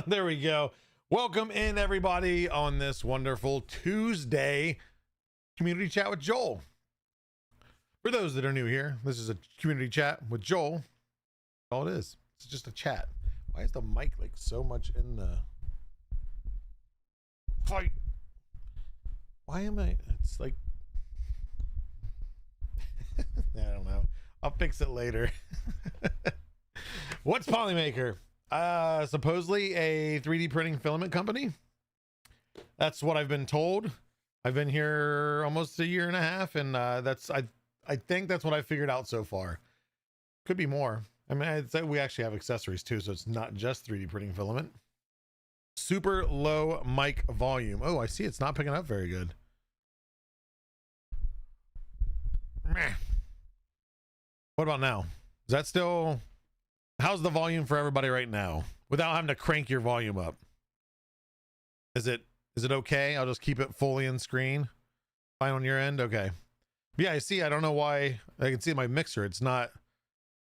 There we go. Welcome in, everybody, on this wonderful Tuesday community chat with Joel. For those that are new here, this is a community chat with Joel. That's all it is. It's just a chat. Why is the mic like so much in the fight? Why am I? It's like I don't know. I'll fix it later. What's Polymaker? Supposedly a 3D printing filament company. That's what I've been told. I've been here almost a year and a half, and I think that's what I figured out so far. Could be more. I mean, I'd say we actually have accessories too, so it's not just 3D printing filament. Super low mic volume. Oh, I see it's not picking up very good. Meh. What about now? Is that still... How's the volume for everybody right now without having to crank your volume up? Is it okay? I'll just keep it fully in screen. Fine on your end? Okay. But yeah, I see. I don't know why. I can see my mixer. It's not,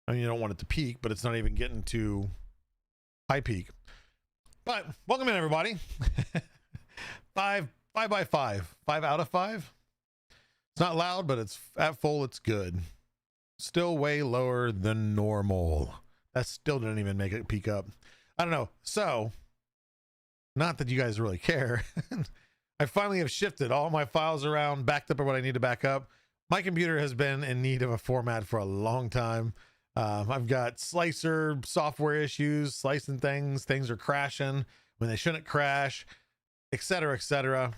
I mean, you don't want it to peak, but it's not even getting to high peak. But welcome in, everybody. 5 by 5 out of 5. It's not loud, but it's at full. It's good. Still way lower than normal. That still didn't even make it peak up. I don't know. So, not that you guys really care. I finally have shifted all my files around, backed up or what I need to back up. My computer has been in need of a format for a long time. I've got slicer software issues, slicing things. Things are crashing when they shouldn't crash, etc., etc.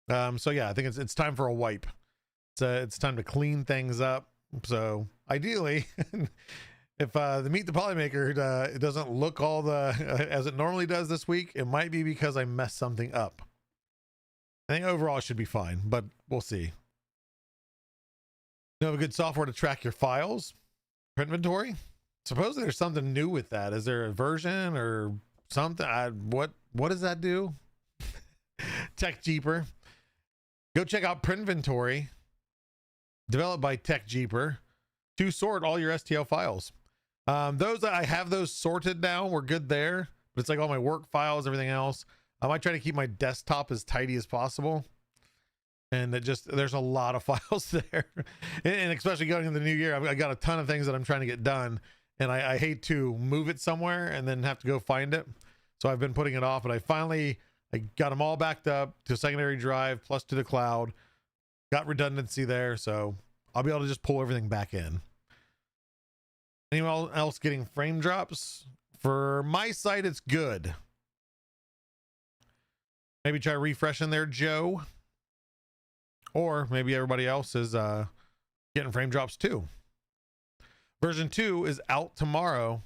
So yeah, I think it's time for a wipe. It's time to clean things up. So ideally, if the Meet the Polymaker it doesn't look all the as it normally does this week, it might be because I messed something up. I think overall it should be fine, but we'll see. You have a good software to track your files, print inventory. Supposedly there's something new with that. Is there a version or something? What does that do? TechJeeper. Go check out print inventory, developed by TechJeeper, to sort all your STL files. Those I have those sorted now. We're good there, but it's like all my work files, everything else. I try to keep my desktop as tidy as possible, and there's a lot of files there, and especially going into the new year, I got a ton of things that I'm trying to get done, and I hate to move it somewhere and then have to go find it. So I've been putting it off, but I got them all backed up to a secondary drive plus to the cloud. Got redundancy there, so I'll be able to just pull everything back in. Anyone else getting frame drops? For my site, it's good. Maybe try refreshing there, Joe. Or maybe everybody else is getting frame drops too. Version 2 is out tomorrow.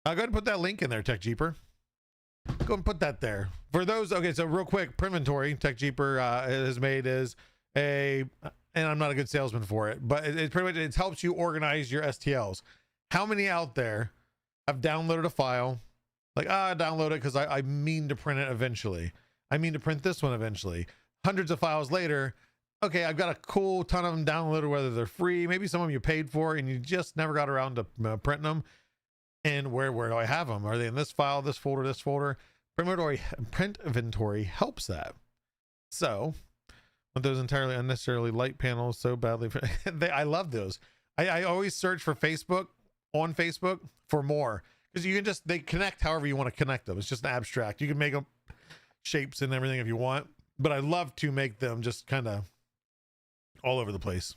Go ahead and put that link in there, TechJeeper. Go ahead and put that there. For those, okay, so real quick, print inventory, TechJeeper has made is and I'm not a good salesman for it, but it pretty much, it helps you organize your STLs. How many out there have downloaded a file like, download it because I mean to print it eventually. I mean to print this one eventually. Hundreds of files later, okay, I've got a cool ton of them downloaded, whether they're free, maybe some of them you paid for, and you just never got around to printing them. And where do I have them? Are they in this file, this folder, this folder? Print inventory helps that. So, with those entirely unnecessarily light panels so badly, I love those. I always search for Facebook, on Facebook, for more, because you can they connect however you want to connect them. It's just an abstract. You can make them shapes and everything if you want, but I love to make them just kind of all over the place.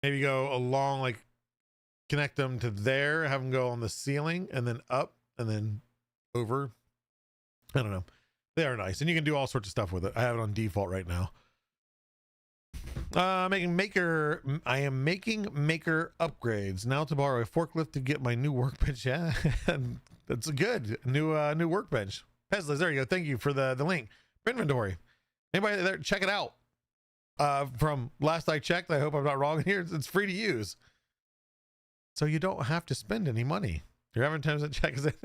Maybe go along, like connect them to there, have them go on the ceiling and then up and then over. I don't know. They are nice, and you can do all sorts of stuff with it. I have it on default right now. I am making maker upgrades now to borrow a forklift to get my new workbench. Yeah, that's good. New workbench. Peslers, there you go. Thank you for the link. Inventory. Anybody there, check it out. From last I checked, I hope I'm not wrong here. It's free to use, so you don't have to spend any money. You're having times to check it.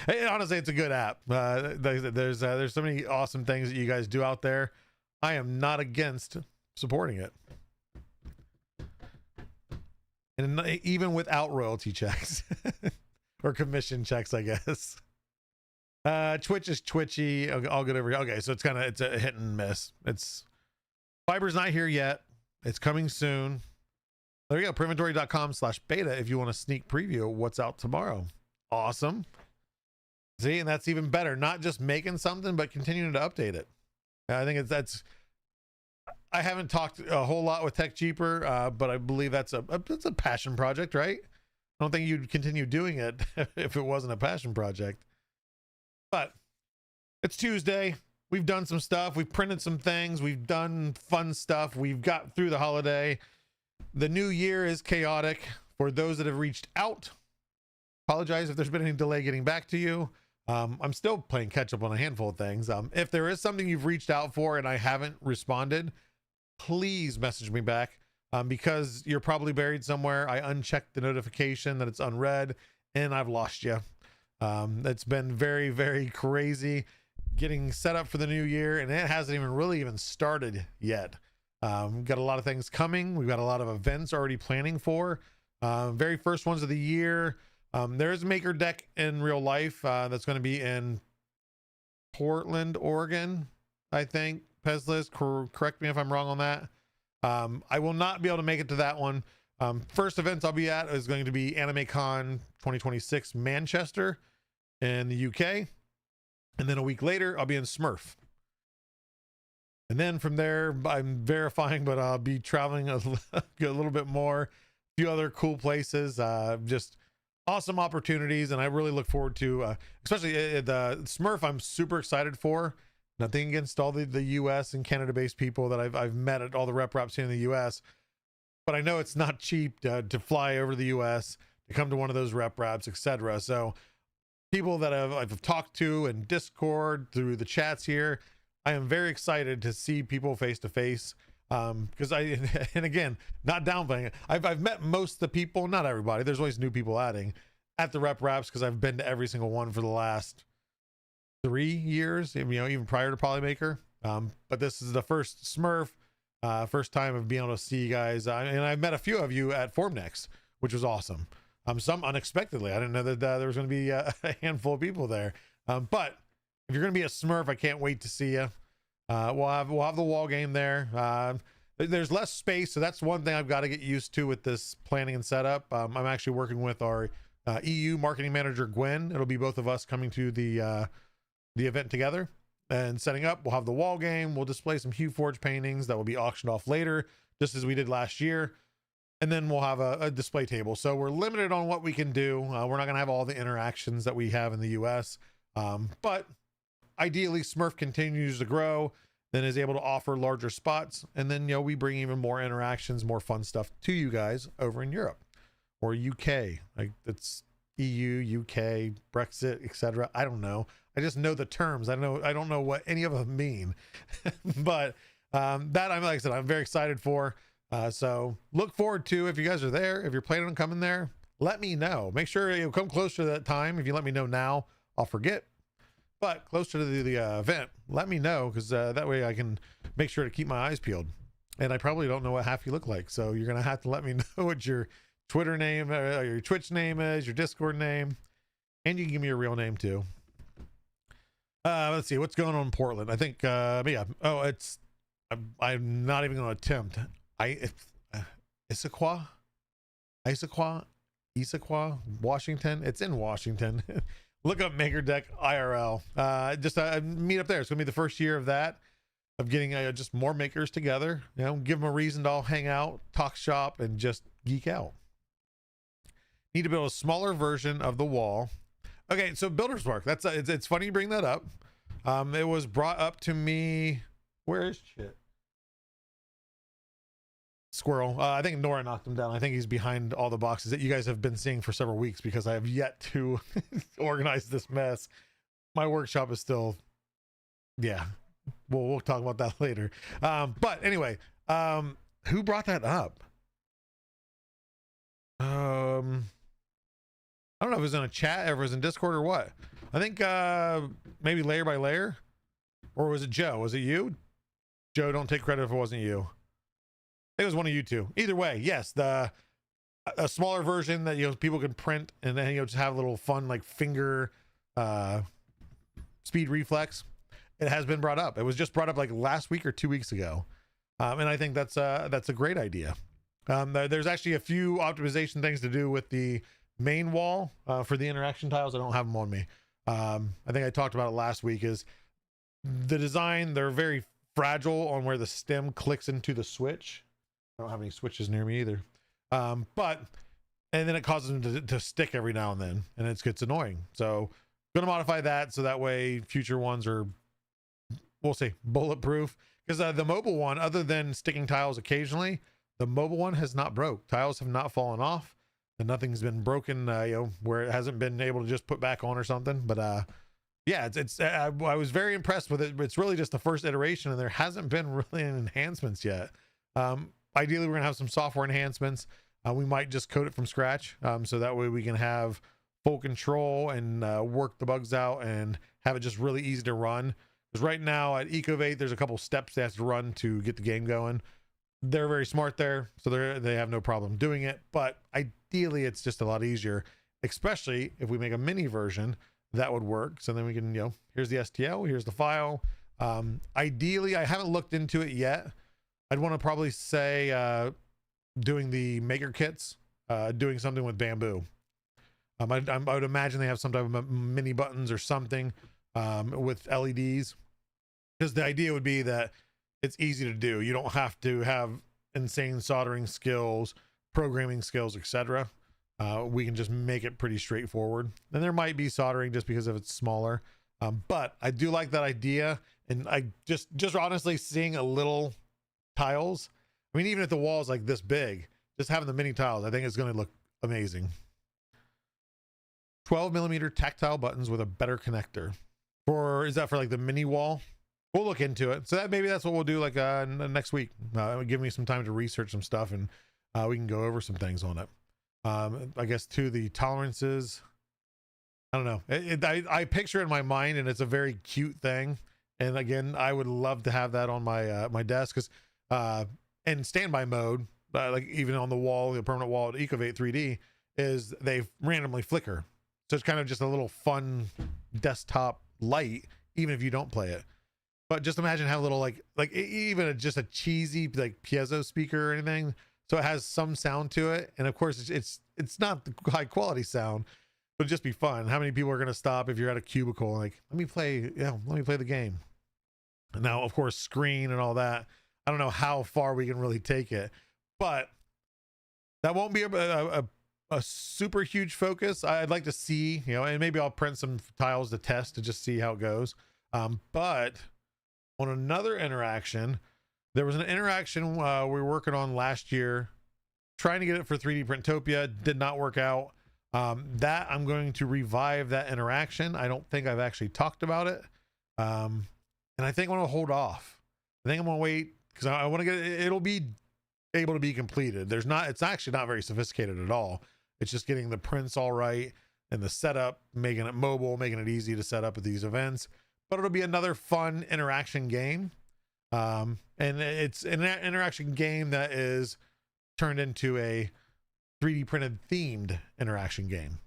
Hey, honestly, it's a good app. There's so many awesome things that you guys do out there. I am not against supporting it, and even without royalty checks or commission checks, I guess. Twitch is twitchy. I'll get over here. Okay, so it's a hit and miss. Fiber's not here yet. It's coming soon. There you go. Preinventory.com/beta if you want a sneak preview of what's out tomorrow. Awesome. See, and that's even better. Not just making something, but continuing to update it. I think that's. I haven't talked a whole lot with Tech Cheaper, but I believe that's a passion project, right? I don't think you'd continue doing it if it wasn't a passion project. But it's Tuesday. We've done some stuff. We've printed some things. We've done fun stuff. We've got through the holiday. The new year is chaotic. For those that have reached out, apologize if there's been any delay getting back to you. I'm still playing catch up on a handful of things. If there is something you've reached out for and I haven't responded, please message me back, because you're probably buried somewhere. I unchecked the notification that it's unread and I've lost you. It's been very, very crazy getting set up for the new year, and it hasn't even really started yet. We've got a lot of things coming. We've got a lot of events already planning for very first ones of the year. There's a Maker Deck in real life that's going to be in Portland, Oregon, I think. Pezlis, correct me if I'm wrong on that. I will not be able to make it to that one. First events I'll be at is going to be AnimeCon 2026 Manchester in the UK. And then a week later, I'll be in Smurf. And then from there, I'm verifying, but I'll be traveling a little bit more. A few other cool places. Just awesome opportunities. And I really look forward to, especially the Smurf, I'm super excited for. Nothing against all the US and Canada based people that I've met at all the rep here in the US. But I know it's not cheap to fly over to the US, to come to one of those reps, etc. So people that I've talked to in Discord, through the chats here, I am very excited to see people face to face. Because and again, not downplaying it, I've met most of the people, not everybody. There's always new people adding at the reps, because I've been to every single one for the last 3 years, even prior to Polymaker. But this is the first Smurf, first time of being able to see you guys. And I met a few of you at Formnext, which was awesome. Some unexpectedly. I didn't know that there was going to be a handful of people there. But if you're going to be a Smurf, I can't wait to see you. We'll have the wall game there. There's less space, so that's one thing I've got to get used to with this planning and setup. I'm actually working with our EU marketing manager, Gwen. It'll be both of us coming to the event together and setting up. We'll have the wall game. We'll display some Hue Forge paintings that will be auctioned off later, just as we did last year. And then we'll have a display table. So we're limited on what we can do. We're not going to have all the interactions that we have in the US. But ideally, Smurf continues to grow, then is able to offer larger spots. And then, we bring even more interactions, more fun stuff to you guys over in Europe or UK. Like it's EU, UK, Brexit, etc. I don't know. I just know the terms. I don't know what any of them mean. But that, like I said, I'm very excited for. So look forward to, if you guys are there, if you're planning on coming there, let me know. Make sure you come closer to that time. If you let me know now, I'll forget. But closer to the event, let me know, because that way I can make sure to keep my eyes peeled. And I probably don't know what half you look like, so you're gonna have to let me know what your Twitter name, or your Twitch name is, your Discord name, and you can give me your real name too. Let's see what's going on in Portland. I think yeah. Oh, I'm not even going to attempt. Issaquah, Washington. It's in Washington. Look up Maker Deck IRL. Just meet up there. It's gonna be the first year of that, of getting just more makers together. Give them a reason to all hang out, talk shop, and just geek out. Need to build a smaller version of the wall. Okay, so builder's mark. That's it's funny you bring that up. It was brought up to me. Where is shit? Squirrel. I think Nora knocked him down. I think he's behind all the boxes that you guys have been seeing for several weeks, because I have yet to organize this mess. My workshop is still, yeah. We'll talk about that later. But anyway, who brought that up? I don't know if it was in a chat, or if it was in Discord, or what. I think maybe layer by layer, or was it Joe? Was it you? Joe, don't take credit if it wasn't you. It was one of you two. Either way, yes, a smaller version that people can print, and then just have a little fun like finger speed reflex. It has been brought up. It was just brought up like last week or 2 weeks ago. And I think that's a great idea. There's actually a few optimization things to do with the main wall for the interaction tiles. I don't have them on me. I think I talked about it last week. Is the design, they're very fragile on where the stem clicks into the switch. I don't have any switches near me either. And then it causes them to stick every now and then, and it gets annoying. So going to modify that so that way future ones are, we'll say, bulletproof. Because the mobile one, other than sticking tiles occasionally, the mobile one has not broke. Tiles have not fallen off, and nothing's been broken, where it hasn't been able to just put back on or something. But yeah, I was very impressed with it. It's really just the first iteration, and there hasn't been really any enhancements yet. Ideally, we're gonna have some software enhancements. We might just code it from scratch, so that way we can have full control and work the bugs out and have it just really easy to run. Because right now at Ecovate, there's a couple steps they have to run to get the game going. They're very smart there, so they have no problem doing it. But ideally, it's just a lot easier, especially if we make a mini version that would work. So then we can, here's the STL, here's the file. Ideally, I haven't looked into it yet. I'd want to probably say doing the maker kits, doing something with bamboo. I would imagine they have some type of mini buttons or something with LEDs, because the idea would be that it's easy to do. You don't have to have insane soldering skills, programming skills, etc. We can just make it pretty straightforward. And there might be soldering just because of it's smaller, but I do like that idea. And I just honestly seeing a little tiles, I mean, even if the wall is like this big, just having the mini tiles, I think it's going to look amazing. 12mm tactile buttons with a better connector. Is that for like the mini wall? We'll look into it. So maybe that's what we'll do like next week. Give me some time to research some stuff, and we can go over some things on it. I guess too, the tolerances, I don't know. I picture it in my mind, and it's a very cute thing. And again, I would love to have that on my my desk, because in standby mode, like even on the wall, the permanent wall at Ecovate 3D, is they randomly flicker. So it's kind of just a little fun desktop light, even if you don't play it. But just imagine how little like even just a cheesy like piezo speaker or anything, so it has some sound to it. And of course it's not the high quality sound, but it'd just be fun. How many people are going to stop if you're at a cubicle and like, let me play the game? And now of course screen and all that, I don't know how far we can really take it, but that won't be a super huge focus. I'd like to see, and maybe I'll print some tiles to test to just see how it goes. But on another interaction, there was an interaction we were working on last year, trying to get it for 3D Printopia. Did not work out. That I'm going to revive that interaction. I don't think I've actually talked about it. And I think I'm going to hold off. I think I'm going to wait, because I want to get it'll be able to be completed. It's actually not very sophisticated at all. It's just getting the prints all right and the setup, making it mobile, making it easy to set up at these events. But it'll be another fun interaction game. And it's an interaction game that is turned into a 3D printed themed interaction game.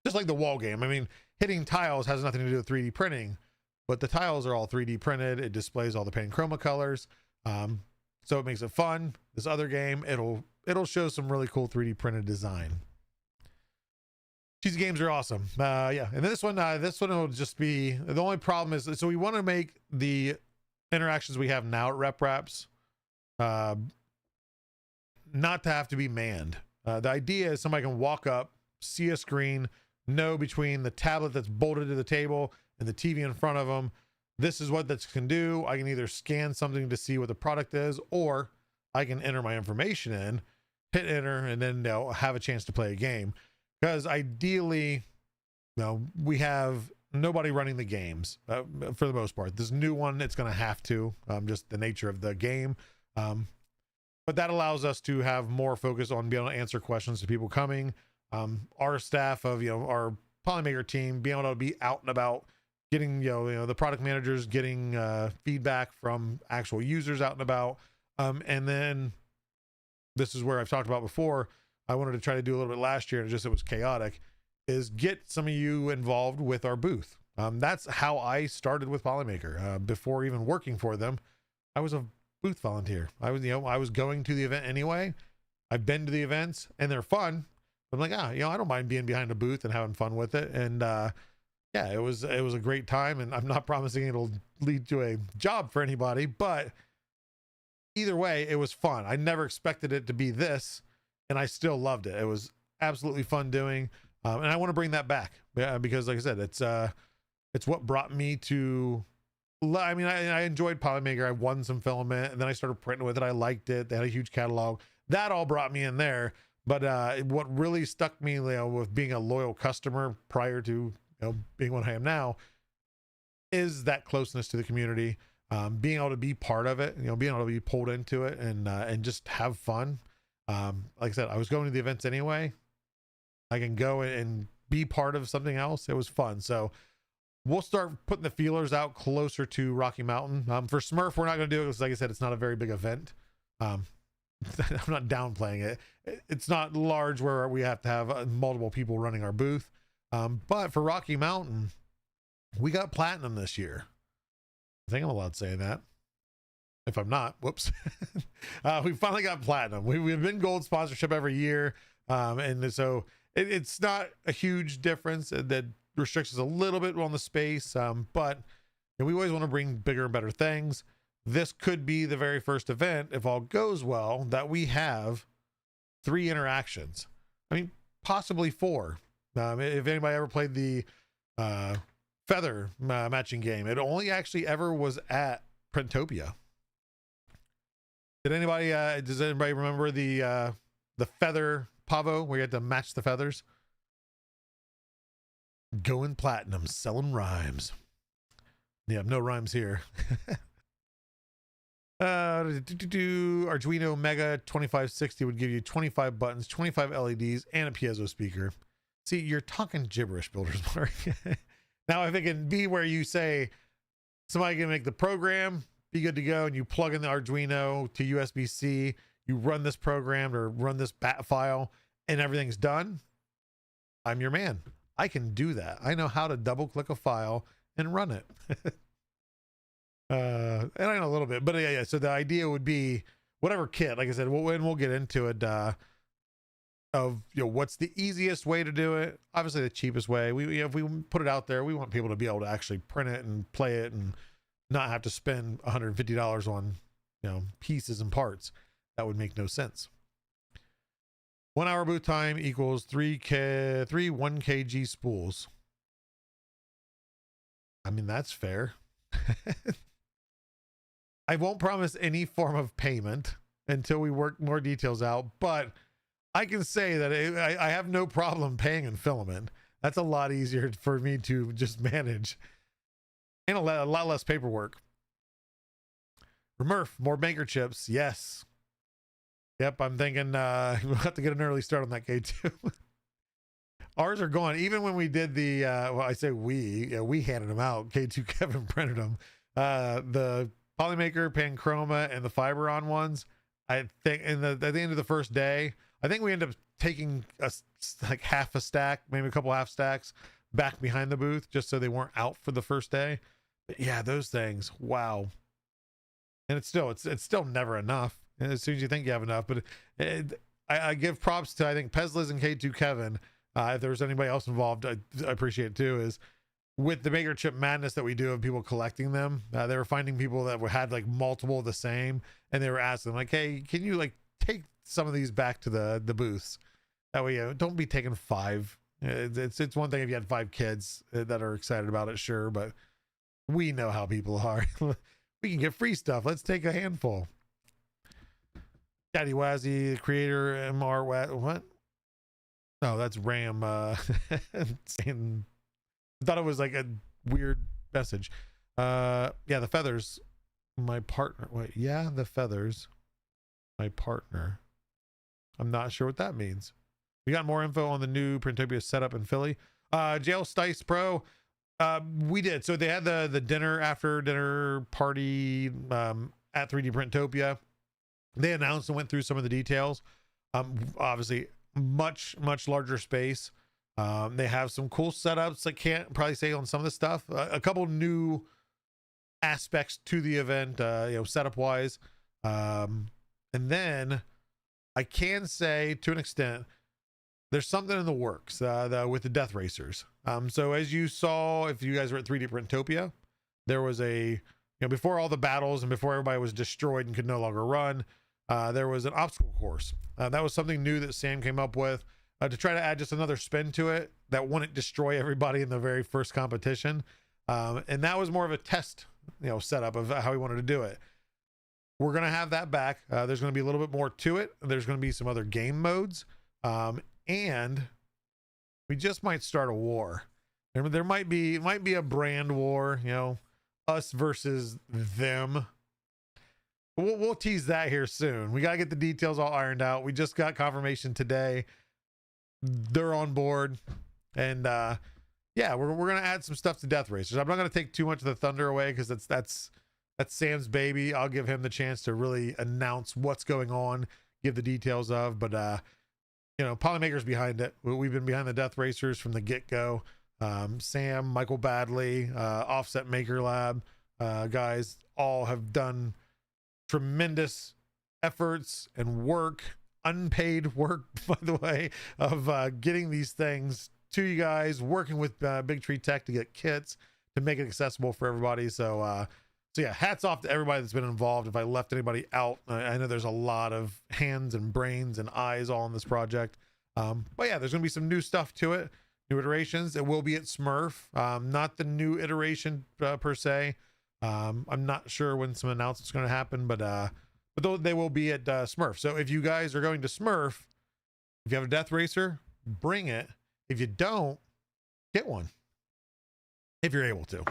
Just like the wall game. I mean, hitting tiles has nothing to do with 3D printing, but the tiles are all 3D printed. It displays all the paint chroma colors. So it makes it fun. This other game, it'll show some really cool 3D printed design. These games are awesome. Yeah, and this one will just be, the only problem is, so we want to make the interactions we have now at RepRaps not to have to be manned. The idea is somebody can walk up, see a screen, know between the tablet that's bolted to the table and the TV in front of them, this is what that can do. I can either scan something to see what the product is, or I can enter my information in, hit enter, and then they'll have a chance to play a game. Because ideally, we have nobody running the games for the most part. This new one, it's going to have to, just the nature of the game. But that allows us to have more focus on being able to answer questions to people coming. Our staff of, our Polymaker team being able to be out and about, getting, the product managers getting feedback from actual users out and about. And then this is where I've talked about before, I wanted to try to do a little bit last year, and it was chaotic, is get some of you involved with our booth. That's how I started with Polymaker. Before even working for them, I was a booth volunteer. I was going to the event anyway. I've been to the events and they're fun. I'm like, I don't mind being behind a booth and having fun with it. And yeah, it was a great time, and I'm not promising it'll lead to a job for anybody, but either way, it was fun. I never expected it to be this, and I still loved it. It was absolutely fun doing, and I want to bring that back because, like I said, it's what brought me to. I mean, I enjoyed Polymaker. I won some filament, and then I started printing with it. I liked it. They had a huge catalog. That all brought me in there. But what really stuck me, with being a loyal customer prior to being what I am now, is that closeness to the community, being able to be part of it, being able to be pulled into it, and just have fun. Like I said, I was going to the events anyway. I can go and be part of something else. It was fun. So we'll start putting the feelers out closer to Rocky Mountain. For Smurf, we're not going to do it because, like I said, it's not a very big event. I'm not downplaying it. It's not large where we have to have multiple people running our booth. But for Rocky Mountain, we got platinum this year. I think I'm allowed saying that. If I'm not, whoops. We finally got platinum. We've been gold sponsorship every year. And so it's not a huge difference that restricts us a little bit on the space. But we always want to bring bigger and better things. This could be the very first event, if all goes well, that we have 3 interactions. I mean, possibly 4. If anybody ever played the feather matching game, it only actually ever was at Printopia. Does anybody remember the feather pavo where you had to match the feathers? Going platinum, selling rhymes. Yeah, no rhymes here. Arduino Mega 2560 would give you 25 buttons, 25 LEDs, and a piezo speaker. See, you're talking gibberish, Builders Mark. Now, if it can be where you say somebody can make the program, be good to go, and you plug in the Arduino to USB-C, you run this program or run this bat file, and everything's done, I'm your man. I can do that. I know how to double click a file and run it. And I know a little bit, but yeah. So the idea would be whatever kit, like I said, we'll get into it, of what's the easiest way to do it. Obviously the cheapest way. If we put it out there, we want people to be able to actually print it and play it and not have to spend $150 on pieces and parts. That would make no sense. 1 hour boot time equals 3 1 kg spools. I mean, that's fair. I won't promise any form of payment until we work more details out, but I can say that I have no problem paying in filament. That's a lot easier for me to just manage, and a lot less paperwork. Remurf, more maker chips. Yes. Yep, I'm thinking we'll have to get an early start on that K2. Ours are gone. Even when we did the, well, I say we handed them out. K2 Kevin printed them. The Polymaker, Panchroma, and the Fiberon ones, I think at the end of the first day, I think we ended up taking like half a stack, maybe a couple half stacks back behind the booth just so they weren't out for the first day. But yeah, those things, wow. And it's still never enough. And as soon as you think you have enough, but I give props to, I think, Pezlas and K2 Kevin. If there's anybody else involved, I appreciate it too, is with the maker chip madness that we do of people collecting them. They were finding people that had like multiple of the same, and they were asking them like, hey, can you like take some of these back to the booths? That way, don't be taking 5. It's one thing if you had 5 kids that are excited about it, sure, but we know how people are. We can get free stuff. Let's take a handful. Daddy Wazzy, the creator, MR what? No, that's Ram. Saying, I thought it was like a weird message. Yeah, the feathers. My partner. Wait, yeah, the feathers. My partner. I'm not sure what that means. We got more info on the new Printopia setup in Philly. Jail Stice Pro. We did. So they had the after dinner party at 3D Printopia. They announced and went through some of the details. Obviously much larger space. They have some cool setups. I can't probably say on some of the stuff. A couple new aspects to the event, setup wise. And then I can say to an extent, there's something in the works with the Death Racers. So as you saw, if you guys were at 3D Printopia, there was before all the battles and before everybody was destroyed and could no longer run, there was an obstacle course. That was something new that Sam came up with to try to add just another spin to it that wouldn't destroy everybody in the very first competition. And that was more of a test, setup of how we wanted to do it. We're going to have that back. There's going to be a little bit more to it. There's going to be some other game modes. And we just might start a war. There might be a brand war, us versus them. We'll tease that here soon. We got to get the details all ironed out. We just got confirmation today. They're on board. And we're going to add some stuff to Death Racers. I'm not going to take too much of the thunder away because that's Sam's baby. I'll give him the chance to really announce what's going on, give the details of, but Polymaker's behind it. We've been behind the Death Racers from the get-go. Sam, Michael Badley, Offset Maker Lab guys all have done tremendous efforts and work, unpaid work, by the way, of getting these things to you guys, working with Big Tree Tech to get kits to make it accessible for everybody. So yeah, hats off to everybody that's been involved. If I left anybody out, I know there's a lot of hands and brains and eyes all in this project. But yeah, there's going to be some new stuff to it, new iterations. It will be at Smurf, not the new iteration per se. I'm not sure when some announcements are going to happen, but they will be at Smurf. So if you guys are going to Smurf, if you have a Death Racer, bring it. If you don't, get one. If you're able to.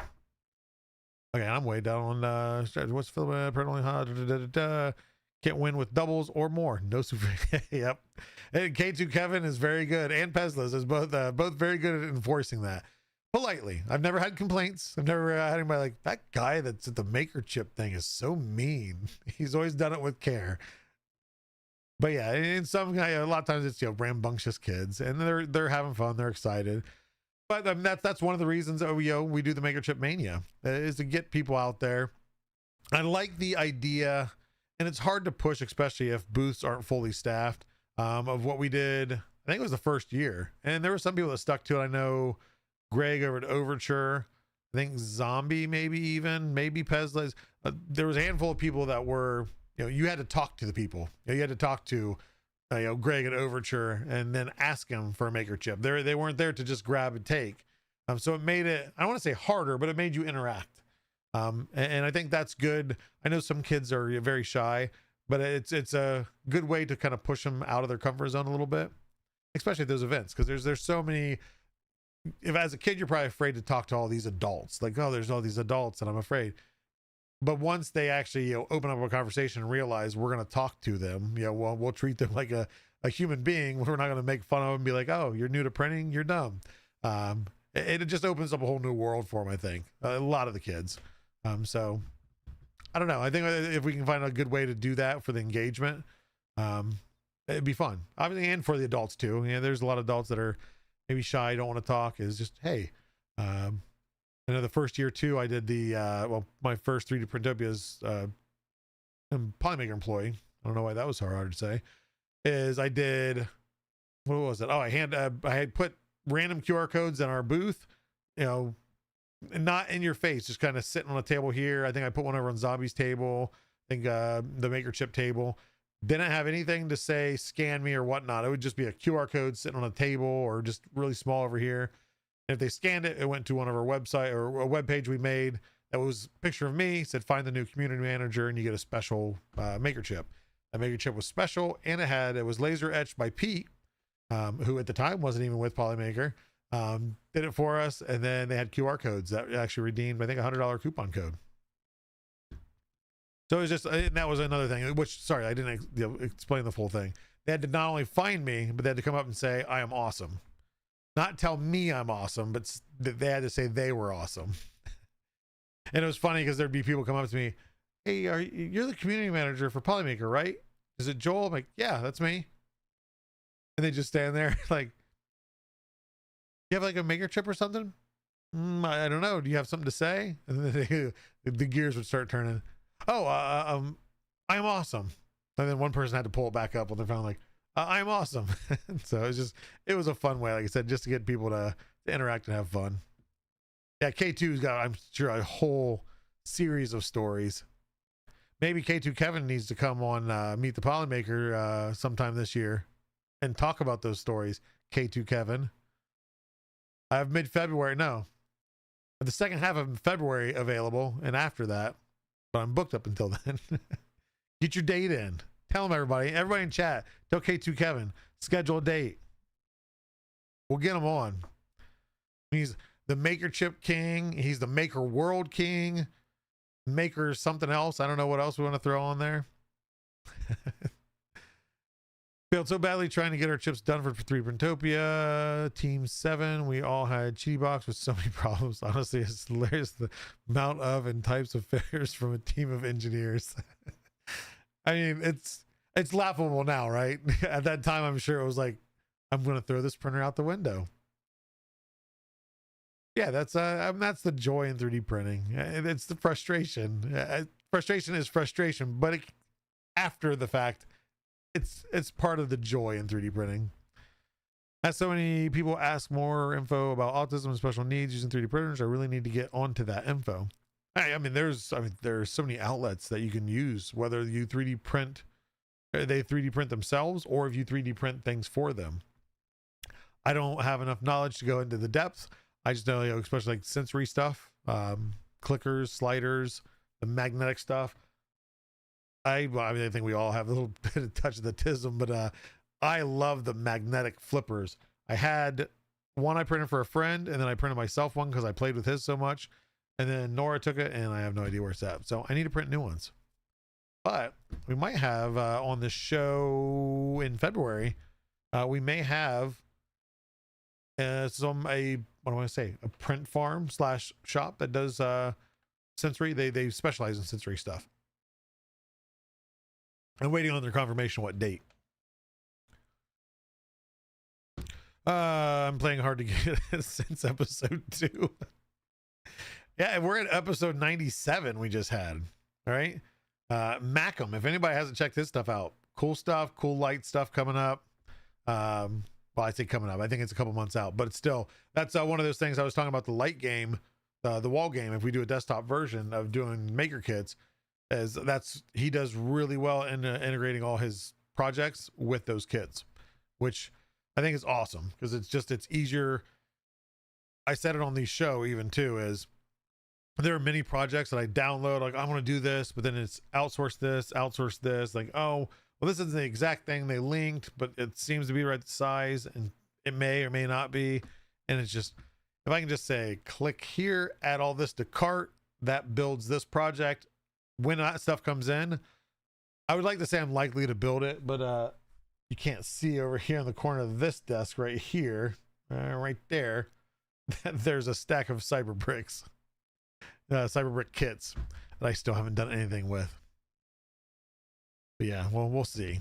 Okay, I'm way down on what's filming apparently hot. Can't win with doubles or more. No super. Yep. And K2 Kevin is very good, and Peslas is both very good at enforcing that politely. I've never had complaints. I've never had anybody like, that guy that's at the maker chip thing is so mean. He's always done it with care. But yeah, in some a lot of times it's rambunctious kids, and they're having fun. They're excited. But that's one of the reasons we do the Maker Chip Mania is to get people out there. I like the idea, and it's hard to push, especially if booths aren't fully staffed, of what we did. I think it was the first year, and there were some people that stuck to it. I know Greg over at Overture, I think Zombie, maybe Peslas. There was a handful of people that were, you had to talk to the people. You had to talk to Greg at Overture and then ask him for a maker chip. They weren't there to just grab and take. So it made it, I don't want to say harder, but it made you interact. And I think that's good. I know some kids are very shy, but it's a good way to kind of push them out of their comfort zone a little bit, especially at those events. Cause there's so many, if as a kid, you're probably afraid to talk to all these adults, like, oh, there's all these adults and I'm afraid. But once they actually open up a conversation and realize we're going to talk to them, we'll treat them like a human being. We're not going to make fun of them and be like, oh, you're new to printing, you're dumb. It just opens up a whole new world for them, I think. A lot of the kids. So I don't know. I think if we can find a good way to do that for the engagement, it'd be fun. Obviously, and for the adults too. There's a lot of adults that are maybe shy, don't want to talk. Is just, hey, I know the first year too, I did my first 3D Printopia's Polymaker employee. I don't know why that was so hard to say. Is I did, what was it? Oh, I had put random QR codes in our booth, not in your face, just kind of sitting on a table here. I think I put one over on Zombie's table. I think the Maker Chip table. Didn't have anything to say scan me or whatnot. It would just be a QR code sitting on a table or just really small over here. And if they scanned it, it went to one of our website or a web page we made that was a picture of me, said find the new community manager, and you get a special maker chip. That maker chip was special, and it was laser etched by Pete, who at the time wasn't even with Polymaker. Did it for us, and then they had QR codes that actually redeemed, I think, $100 coupon code. So it was just, and that was another thing, which, sorry, I didn't explain the full thing. They had to not only find me, but they had to come up and say, I am awesome. Not tell me I'm awesome, but they had to say they were awesome. And it was funny because there'd be people come up to me, hey, you're the community manager for Polymaker, right? Is it Joel? I'm like, yeah, that's me. And they just stand there like, You have like a maker chip or something? I don't know. Do you have something to say? And then the gears would start turning. Oh, I'm awesome. And then one person had to pull it back up when they found like, I'm awesome. So it was a fun way, like I said, just to get people to interact and have fun. Yeah, K2's got, I'm sure, a whole series of stories. Maybe K2 Kevin needs to come on Meet the Polymaker sometime this year and talk about those stories. K2 Kevin. I have mid-February, no. The second half of February available, and after that, but I'm booked up until then. Get your date in. Tell them, everybody in chat, tell K2 Kevin, schedule a date. We'll get him on. He's the Maker Chip King. He's the Maker World King. Maker something else. I don't know what else we want to throw on there. Failed so badly trying to get our chips done for 3 Printopia. Team 7, we all had Cheaty Box with so many problems. Honestly, it's hilarious the amount of and types of failures from a team of engineers. I mean, it's laughable now, right? At that time, I'm sure it was like, I'm going to throw this printer out the window. Yeah, that's the joy in 3D printing. It's the frustration. Frustration is frustration, but after the fact, it's part of the joy in 3D printing. As so many people ask more info about autism and special needs using 3D printers, I really need to get onto that info. I mean, there's so many outlets that you can use, whether you 3D print, they 3D print themselves, or if you 3D print things for them. I don't have enough knowledge to go into the depth. I just know, especially like sensory stuff, clickers, sliders, the magnetic stuff. I think we all have a little bit of touch of the tism, but I love the magnetic flippers. I had one I printed for a friend, and then I printed myself one because I played with his so much. And then Nora took it, and I have no idea where it's at. So I need to print new ones. But we might have on the show in February, we may have a print farm / shop that does sensory. They specialize in sensory stuff. I'm waiting on their confirmation what date. I'm playing hard to get it since episode 2. Yeah, we're at episode 97 we just had. All right. Macam, if anybody hasn't checked his stuff out, cool stuff, cool light stuff coming up. Well, I say coming up, I think it's a couple months out, but it's still, that's one of those things I was talking about, the light game, the wall game. If we do a desktop version of doing maker kits, he does really well in integrating all his projects with those kits, which I think is awesome because it's easier. I said it on the show even too, is there are many projects that I download, like I want to do this, but then it's outsource this, like, oh, well, this isn't the exact thing they linked, but it seems to be the right size, and it may or may not be. And it's just, if I can just say, click here, add all this to cart, that builds this project. When that stuff comes in, I would like to say I'm likely to build it, but you can't see over here in the corner of this desk right here, right there, there's a stack of Cyberbricks. Cyberbrick kits that I still haven't done anything with. But yeah, well, we'll see.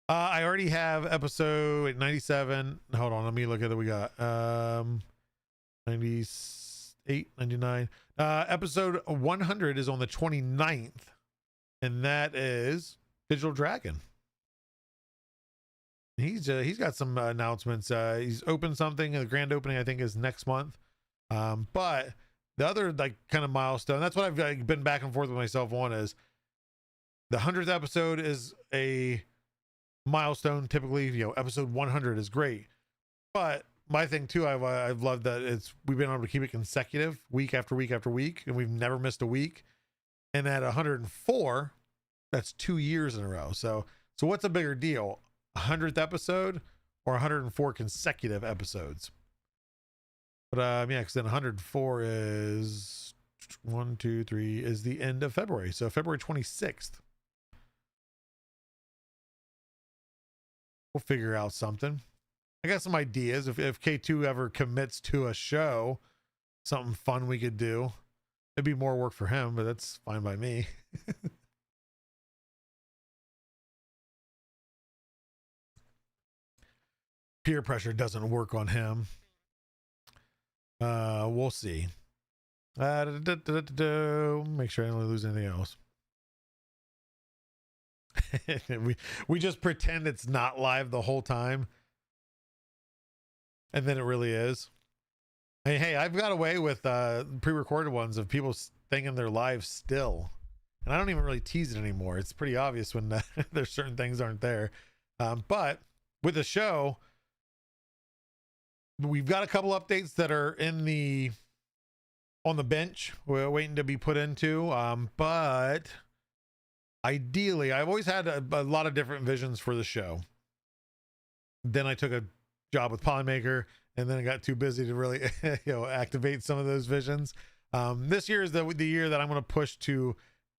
I already have episode 97. Hold on, let me look at it. We got 98, 99. Episode 100 is on the 29th, and that is Digital Dragon. He's got some announcements. He's opened something. The grand opening, I think, is next month. But the other kind of milestone, that's what I've been back and forth with myself on, is the 100th episode is a milestone. Typically, episode 100 is great. But my thing too, I've loved that we've been able to keep it consecutive week after week after week, and we've never missed a week. And at 104, that's 2 years in a row. So what's a bigger deal? 100th episode or 104 consecutive episodes? But yeah, because then 104 is 1, 2, 3 is the end of February. So February 26th. We'll figure out something. I got some ideas. If K2 ever commits to a show, something fun we could do. It'd be more work for him, but that's fine by me. peer pressure doesn't work on him. We'll see. Make sure I don't lose anything else. we just pretend it's not live the whole time, and then it really is. Hey, I've got away with pre-recorded ones of people thinking they're live still, and I don't even really tease it anymore. It's pretty obvious when there's certain things aren't there. But with the show, we've got a couple updates that are on the bench. We're waiting to be put into. But ideally, I've always had a lot of different visions for the show. Then I took a job with Polymaker, and then I got too busy to really activate some of those visions. This year is the year that I'm going to push to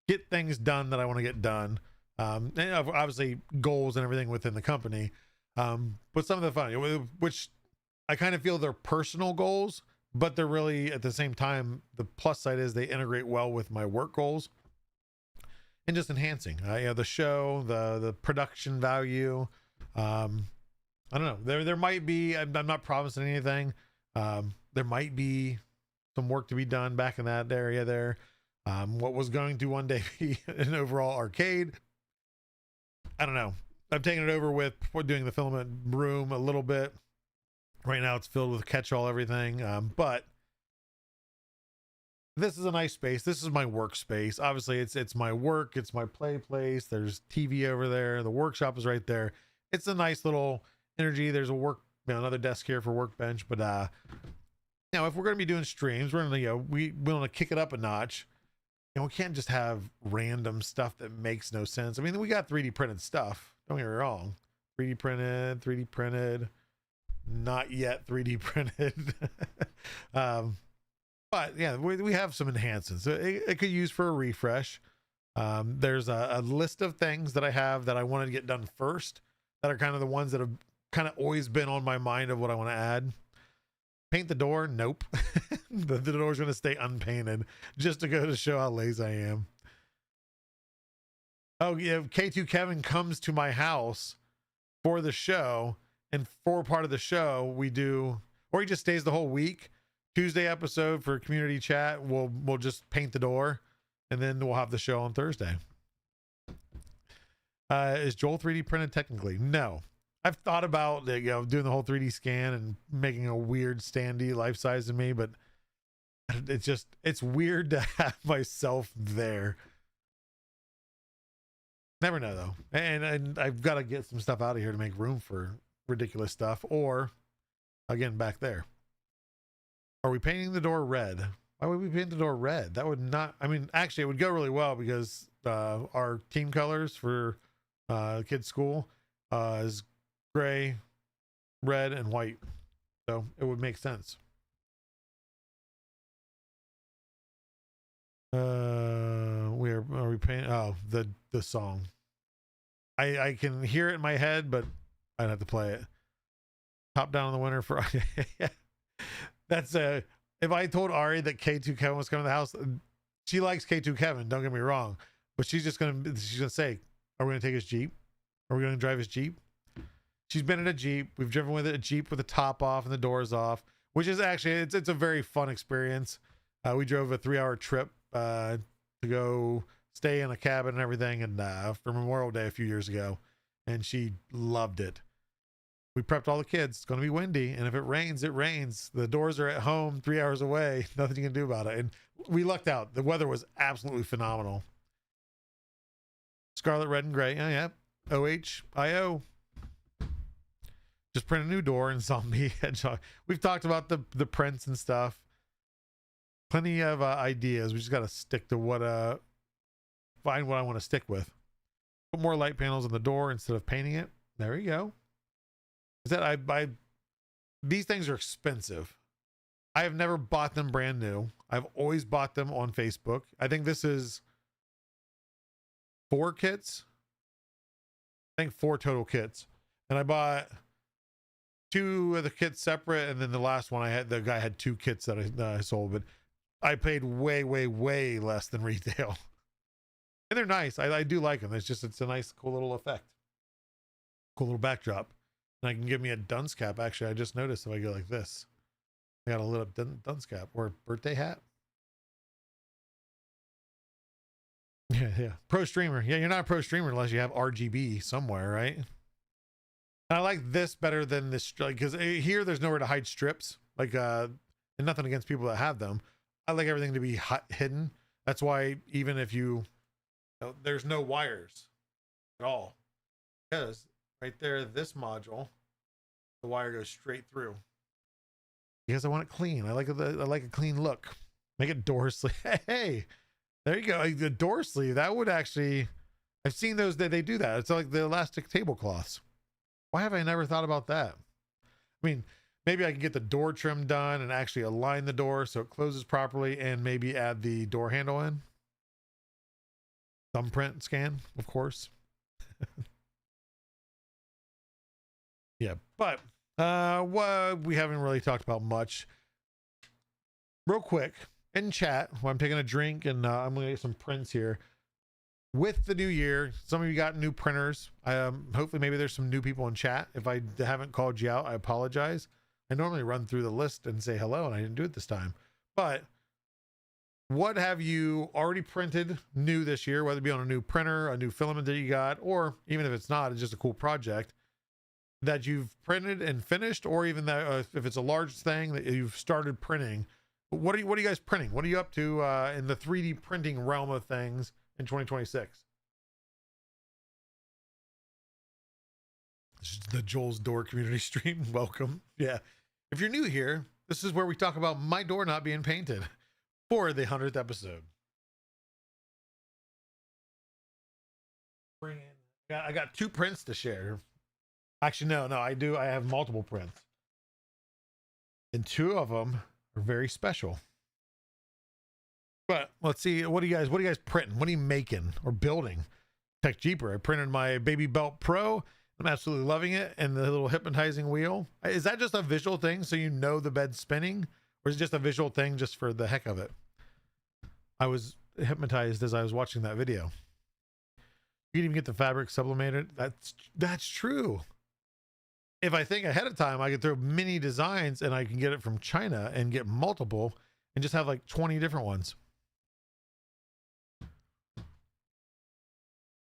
get things done that I want to get done. And obviously goals and everything within the company. But some of the fun, which I kind of feel they're personal goals, but they're really at the same time, the plus side is they integrate well with my work goals and just enhancing, the show, the production value. I don't know. There might be, I'm not promising anything. There might be some work to be done back in that area there. What was going to one day be an overall arcade. I don't know. I've taken it over with doing the filament room a little bit. Right now it's filled with catch-all everything. But this is a nice space. This is my workspace. Obviously it's my work. It's my play place. There's TV over there. The workshop is right there. It's a nice little energy. There's a another desk here for workbench. But now if we're going to be doing streams, we're going to, we want to kick it up a notch. We can't just have random stuff that makes no sense. I mean, we got 3D printed stuff. Don't get me wrong. 3D printed, not yet 3D printed. But yeah, we have some enhancements. It could use for a refresh. There's a list of things that I have that I wanted to get done first that are kind of the ones that have kind of always been on my mind of what I want to add. Paint the door? Nope. the door's going to stay unpainted just to go to show how lazy I am. Oh, yeah. K2 Kevin comes to my house for the show, and for part of the show, we do, or he just stays the whole week. Tuesday episode for community chat, we'll just paint the door, and then we'll have the show on Thursday. Is Joel 3D printed technically? No. I've thought about doing the whole 3D scan and making a weird standee life size of me, but it's weird to have myself there. Never know though. And I've got to get some stuff out of here to make room for ridiculous stuff, or again back there. Are we painting the door red? Why would we paint the door red? That would not, I mean, actually it would go really well because our team colors for kids' school is gray, red, and white. So it would make sense. Are we painting? Oh, the song. I can hear it in my head, but I'd have to play it. Top down in the winter for that's if I told Ari that K2 Kevin was coming to the house, she likes K2 Kevin, don't get me wrong, but she's gonna say, are we gonna take his Jeep? Are we gonna drive his Jeep? She's been in a Jeep. We've driven with a Jeep with the top off and the doors off, which is actually, it's a very fun experience. We drove a 3-hour trip to go stay in a cabin and everything, and for Memorial Day a few years ago, and she loved it. We prepped all the kids. It's going to be windy, and if it rains, it rains. The doors are at home 3 hours away. Nothing you can do about it. And we lucked out. The weather was absolutely phenomenal. Scarlet, red, and gray. Yeah. OHIO. Just print a new door and zombie hedgehog. We've talked about the prints and stuff. Plenty of ideas. We just got to stick to find what I want to stick with. Put more light panels on the door instead of painting it. There you go. Is that these things are expensive. I have never bought them brand new. I've always bought them on Facebook. I think this is 4 kits. I think 4 total kits. And I bought 2 of the kits separate, and then the last one the guy had 2 kits that I sold, but I paid way, way, way less than retail. And they're nice. I do like them. It's a nice, cool little effect. Cool little backdrop. And I can give me a dunce cap. Actually, I just noticed if I go like this, I got a lit up dunce cap or birthday hat. Yeah. Pro streamer. Yeah, you're not a pro streamer unless you have RGB somewhere, right? And I like this better than this, because here there's nowhere to hide strips. Like, and nothing against people that have them. I like everything to be hidden. That's why even if there's no wires at all, because right there, this module, the wire goes straight through. Because I want it clean. I like a clean look. Make it door sleeve. Hey, there you go. The door sleeve, that would actually, I've seen those that they do that. It's like the elastic tablecloths. Why have I never thought about that? I mean, maybe I can get the door trim done and actually align the door so it closes properly, and maybe add the door handle in. Thumbprint scan, of course. Yeah, but we haven't really talked about much. Real quick, in chat, while I'm taking a drink and I'm gonna get some prints here. With the new year, some of you got new printers. Hopefully maybe there's some new people in chat. If I haven't called you out, I apologize. I normally run through the list and say hello, and I didn't do it this time. But what have you already printed new this year, whether it be on a new printer, a new filament that you got, or even if it's not, it's just a cool project that you've printed and finished, or even that if it's a large thing that you've started printing. What are you guys printing? What are you up to in the 3D printing realm of things in 2026? This is the Joel's Door community stream. Welcome. Yeah. If you're new here, this is where we talk about my door not being painted for the 100th episode. I got 2 prints to share. Actually, no, I do. I have multiple prints, and 2 of them are very special. But let's see. What are you guys printing? What are you making or building? Tech Jeeper. I printed my Baby Belt Pro. I'm absolutely loving it. And the little hypnotizing wheel. Is that just a visual thing so you know the bed's spinning? Or is it just a visual thing just for the heck of it? I was hypnotized as I was watching that video. You can even get the fabric sublimated. That's true. If I think ahead of time, I could throw mini designs and I can get it from China and get multiple and just have like 20 different ones.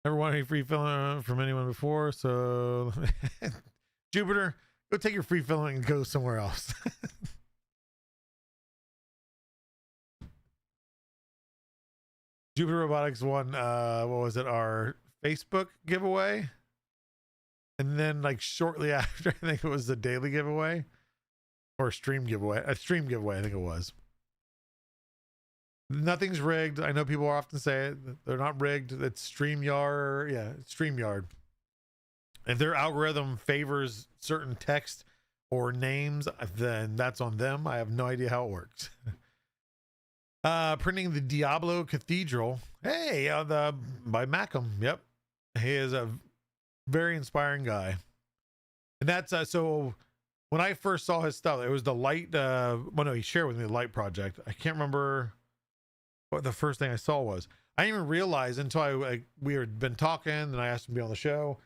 Never wanted any free filling from anyone before, so Jupiter, go take your free filling and go somewhere else. Jupiter Robotics won what was it, our Facebook giveaway, and then like shortly after, I think it was the daily giveaway or a stream giveaway I think it was. Nothing's rigged. I know people often say it. They're not rigged. It's StreamYard. Yeah, it's StreamYard. If their algorithm favors certain text or names, then that's on them. I have no idea how it works. Printing the Diablo Cathedral. Hey, by Macam. Yep. He is a very inspiring guy. And that's so when I first saw his stuff, it was the light. Well, no, he shared with me the light project. I can't remember what the first thing I saw was. I didn't even realize until we had been talking and I asked him to be on the show.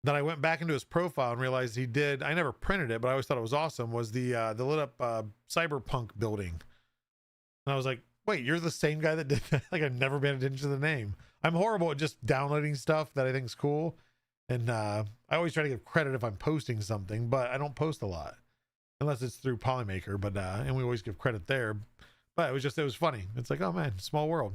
Then I went back into his profile and realized he did. I never printed it, but I always thought it was awesome. Was the lit up cyberpunk building. And I was like, wait, you're the same guy that did that? Like, I've never paid attention to the name. I'm horrible at just downloading stuff that I think is cool. And I always try to give credit if I'm posting something, but I don't post a lot unless it's through Polymaker. But and we always give credit there. But it was funny. It's like, oh man, small world.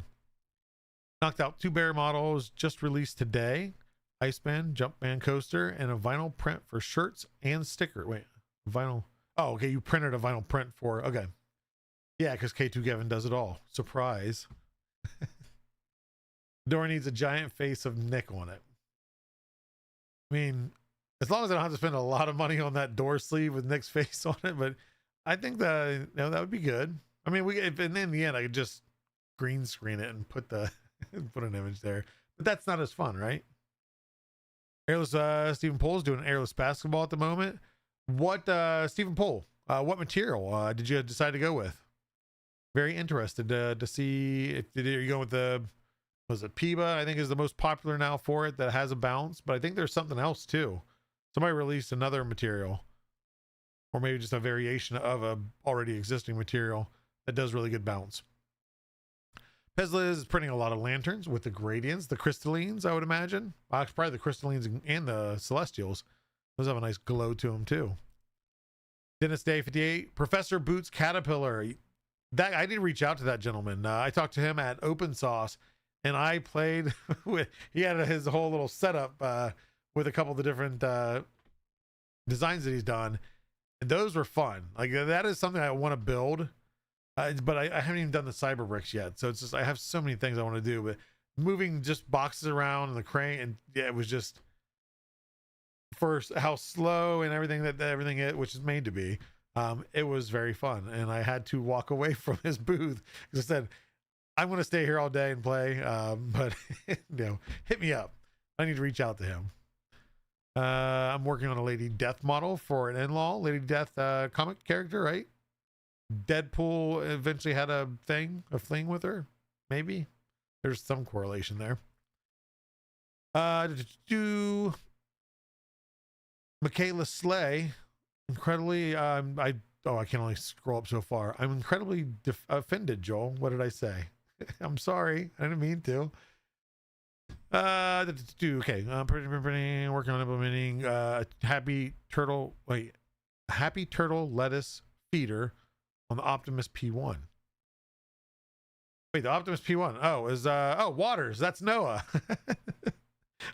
Knocked out 2 bear models just released today. Iceman, Jumpman coaster, and a vinyl print for shirts and sticker. Wait, vinyl. Oh, okay. You printed a vinyl print for, okay. Yeah, because K2 Kevin does it all. Surprise. Door needs a giant face of Nick on it. I mean, as long as I don't have to spend a lot of money on that door sleeve with Nick's face on it, but I think that, that would be good. I mean, and in the end, I could just green screen it and put an image there, but that's not as fun, right? Airless, Stephen Pole's doing airless basketball at the moment. What, Stephen Pole, what material did you decide to go with? Very interested to see if you're going with was it Piba? I think is the most popular now for it that has a bounce, but I think there's something else too. Somebody released another material, or maybe just a variation of a already existing material that does really good bounce. Pezla is printing a lot of lanterns with the gradients, the crystallines, I would imagine. Probably the crystallines and the celestials. Those have a nice glow to them too. Dennis Day 58, Professor Boots Caterpillar. That I did reach out to that gentleman. I talked to him at Open Sauce, and I played with. He had his whole little setup with a couple of the different designs that he's done, and those were fun. Like that is something I want to build. But I haven't even done the cyber bricks yet, so it's just I have so many things I want to do. But moving just boxes around and the crane, and yeah, it was just first how slow and everything that everything it which is made to be. It was very fun, and I had to walk away from his booth because I said I'm going to stay here all day and play. But you know, hit me up. I need to reach out to him. I'm working on a Lady Death model for an in-law Lady Death comic character, right? Deadpool eventually had a fling with her. Maybe there's some correlation there. Michaela Slay, incredibly. I can only scroll up so far. I'm incredibly offended, Joel. What did I say? I'm sorry. I didn't mean to. Okay. Working on implementing Happy Turtle lettuce feeder on the Optimus P1. Wait, the Optimus P1. Oh, is Waters. That's Noah.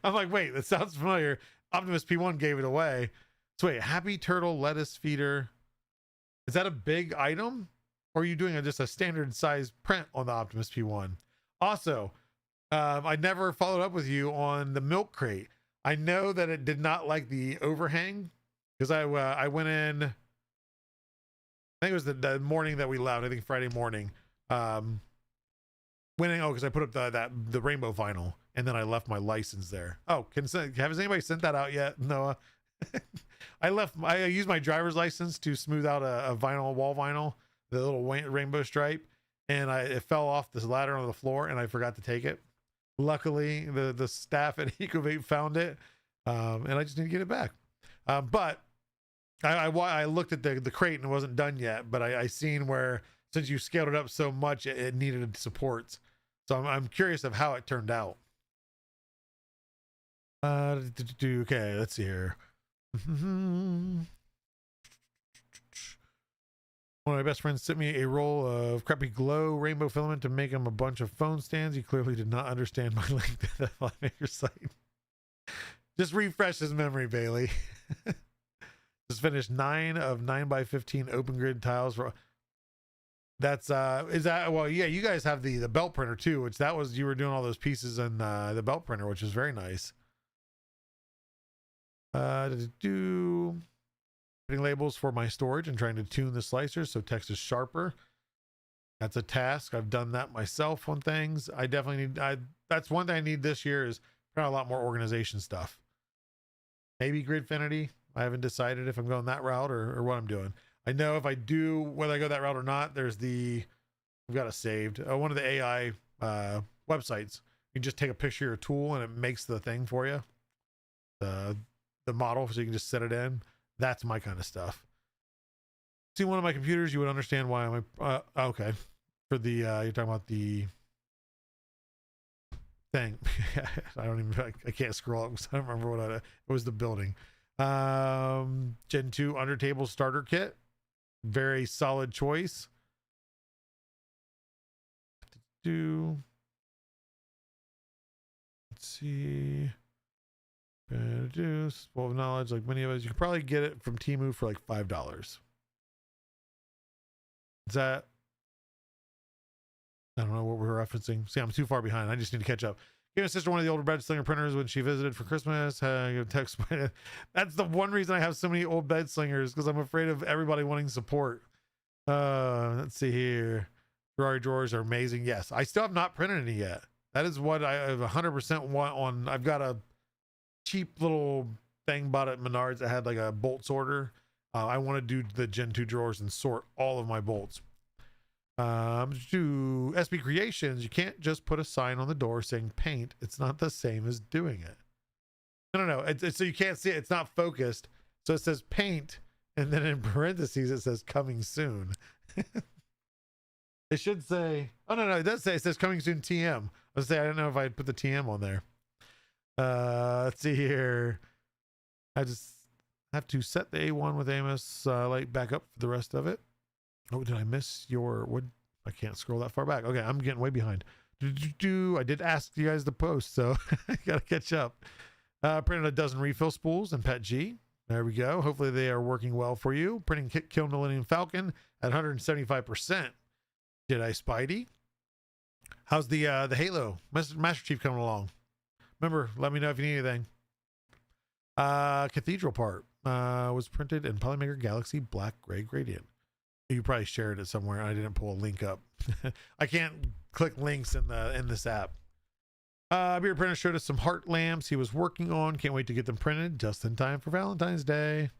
I'm like, wait, that sounds familiar. Optimus P1 gave it away. So wait, Happy Turtle lettuce feeder. Is that a big item? Or are you doing just a standard size print on the Optimus P1? Also, I never followed up with you on the milk crate. I know that it did not like the overhang because I went in. I think it was the morning that we left. I think Friday morning. Went in because I put up the rainbow vinyl, and then I left my license there. Oh, has anybody sent that out yet, Noah? I used my driver's license to smooth out a wall vinyl, the little rainbow stripe, and it fell off this ladder on the floor, and I forgot to take it. Luckily, the staff at Ecovate found it, and I just need to get it back. But I looked at the crate and it wasn't done yet, but I seen where since you scaled it up so much, it needed supports. So I'm curious of how it turned out. Okay, let's see here. One of my best friends sent me a roll of crappy glow rainbow filament to make him a bunch of phone stands. He clearly did not understand my link to the Polymaker site. Just refresh his memory, Bailey. Just finished 9 of 9x15 open grid tiles for. That's is that well yeah, you guys have the belt printer too, which that was you were doing all those pieces in the belt printer, which is very nice. Putting labels for my storage and trying to tune the slicers so text is sharper. That's a task. I've done that myself on things. I definitely need that's one thing I need this year is a lot more organization stuff. Maybe Gridfinity. I haven't decided if I'm going that route or what I'm doing. I know if I do, whether I go that route or not, there's I've got it saved. One of the AI websites. You just take a picture of your tool and it makes the thing for you. The model, so you can just set it in. That's my kind of stuff. See one of my computers, you would understand why I'm okay. For the you're talking about the thing. I can't scroll up because I don't remember what it was. The building. Gen 2 Undertable starter kit. Very solid choice. Let's see. Full of knowledge, like many of us. You could probably get it from Temu for like $5. Is that? I don't know what we're referencing. See, I'm too far behind. I just need to catch up. Gave my sister one of the older bed slinger printers when she visited for Christmas. Text. That's the one reason I have so many old bed slingers, because I'm afraid of everybody wanting support. Let's see here. Ferrari drawers are amazing. Yes, I still have not printed any yet. That is what I 100% want on. I've got a cheap little thing bought at Menards that had like a bolt sorter. I want to do the Gen 2 drawers and sort all of my bolts. To SB Creations, you can't just put a sign on the door saying paint. It's not the same as doing it. No. It's so you can't see it. It's not focused. So it says paint, and then in parentheses it says coming soon. It should say. Oh no, it does say. It says coming soon TM. I was say I don't know if I put the TM on there. Let's see here. I just have to set the A1 with Amos light back up for the rest of it. Oh, did I miss your what? I can't scroll that far back. Okay, I'm getting way behind. I did ask you guys to post, so I gotta catch up. Printed a dozen refill spools in Pet G. There we go. Hopefully they are working well for you. Printing Kill Millennium Falcon at 175%. Jedi Spidey. How's the Halo Master Chief coming along? Remember, let me know if you need anything. Cathedral part was printed in Polymaker Galaxy Black Gray Gradient. You probably shared it somewhere. I didn't pull a link up. I can't click links in this app. Beer Printer showed us some heart lamps he was working on. Can't wait to get them printed just in time for Valentine's Day.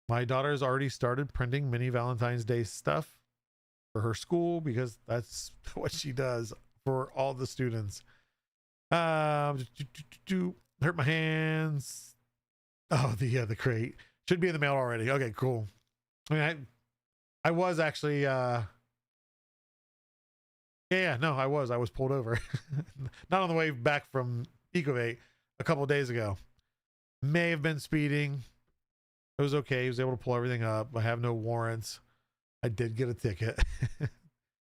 My daughter has already started printing mini Valentine's Day stuff for her school because that's what she does for all the students. Hurt my hands. Oh, the crate should be in the mail already. Okay, cool. I mean, I was actually I was pulled over. Not on the way back from Ecovate a couple of days ago. May have been speeding. It was okay. He was able to pull everything up. I have no warrants. I did get a ticket.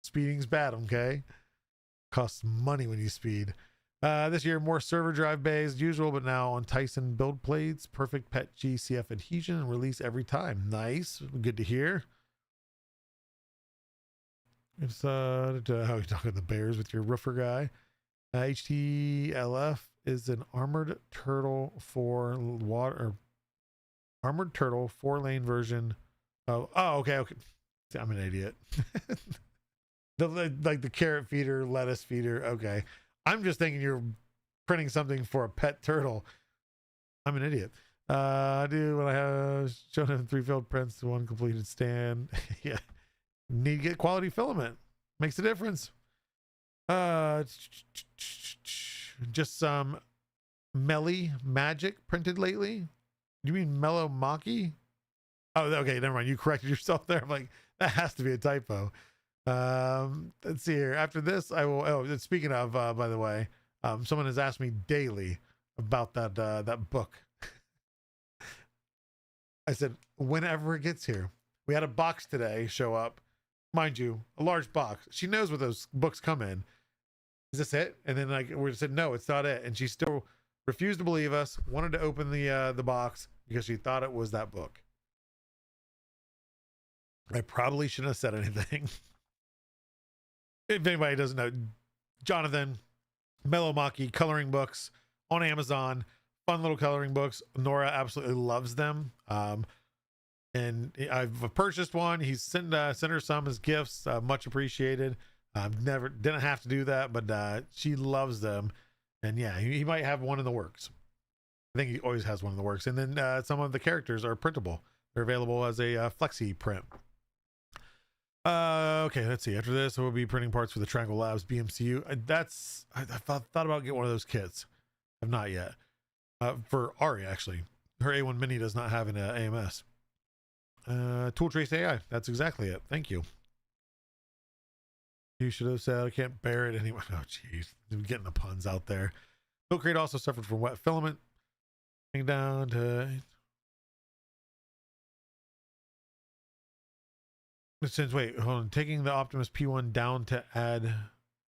Speeding's bad, okay? Costs money when you speed. This year, more server drive bays as usual, but now on Tyson build plates. Perfect Pet GCF adhesion and release every time. Nice. Good to hear. It's how you talking the bears with your roofer guy. HTLF is an armored turtle for water. Armored turtle 4-lane version. Okay. I'm an idiot. Like the carrot feeder, lettuce feeder. Okay. I'm just thinking you're printing something for a pet turtle. I'm an idiot. I do when I have shown him 3 failed prints to 1 completed stand. Yeah. Need to get quality filament. Makes a difference. Just some Melly Magic printed lately. You mean Mellow Maki? Oh, okay, never mind. You corrected yourself there. I'm like, that has to be a typo. Let's see here. After this, I will. Oh, speaking of, by the way, someone has asked me daily about that book. I said, whenever it gets here. We had a box today show up. Mind you, a large box. She knows what those books come in. Is this it? And then we said, no, it's not it. And she still refused to believe us, wanted to open the box because she thought it was that book. I probably shouldn't have said anything. If anybody doesn't know, Jonathan, Mellow Maki coloring books on Amazon, fun little coloring books. Nora absolutely loves them. And I've purchased one. He's sent her some as gifts. Much appreciated. Didn't have to do that, but she loves them. And yeah, he might have one in the works. I think he always has one in the works. And then some of the characters are printable. They're available as a flexi print. Okay, let's see. After this, we'll be printing parts for the Triangle Labs BMCU. I thought about getting one of those kits. I've not yet. For Ari, actually. Her A1 Mini does not have an AMS. Tool Trace AI. That's exactly it. Thank you. You should have said I can't bear it anymore. Oh, jeez. I'm getting the puns out there. Milk Crate also suffered from wet filament. Down to... Since, wait, hold on. Taking the Optimus P1 down to add...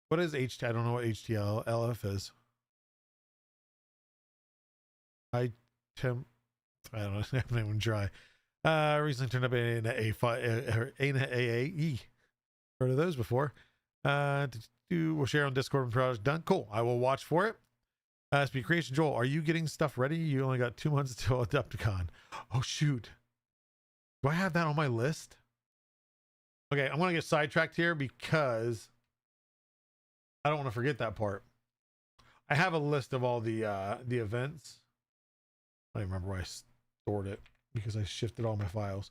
What is HT? I don't know what HTLF is. I don't know. I'm not even try. Recently turned up in AAE. Heard of those before. We'll share on Discord when project done. Cool. I will watch for it. Speed Creation Joel, are you getting stuff ready? You only got 2 months until Adepticon. Oh shoot. Do I have that on my list? Okay, I'm gonna get sidetracked here because I don't want to forget that part. I have a list of all the events. I don't remember where I stored it because I shifted all my files.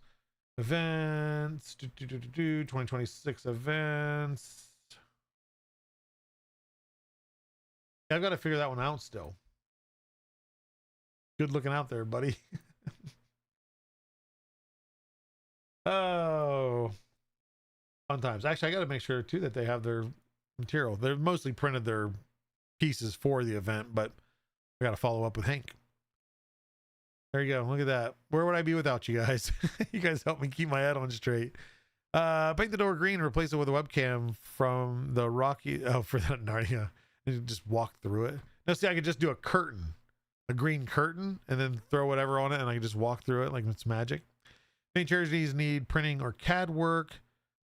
Events, 2026 events. Yeah, I've got to figure that one out still. Good looking out there, buddy. Oh, fun times. Actually, I got to make sure too that they have their material. They've mostly printed their pieces for the event, but we got to follow up with Hank. There you go. Look at that. Where would I be without you guys? You guys help me keep my head on straight. Paint the door green and replace it with a webcam from the Rocky. Oh, for that Narnia. And just walk through it. No, see, I could just do a curtain, a green curtain, and then throw whatever on it, and I can just walk through it like it's magic. If any charities need printing or CAD work,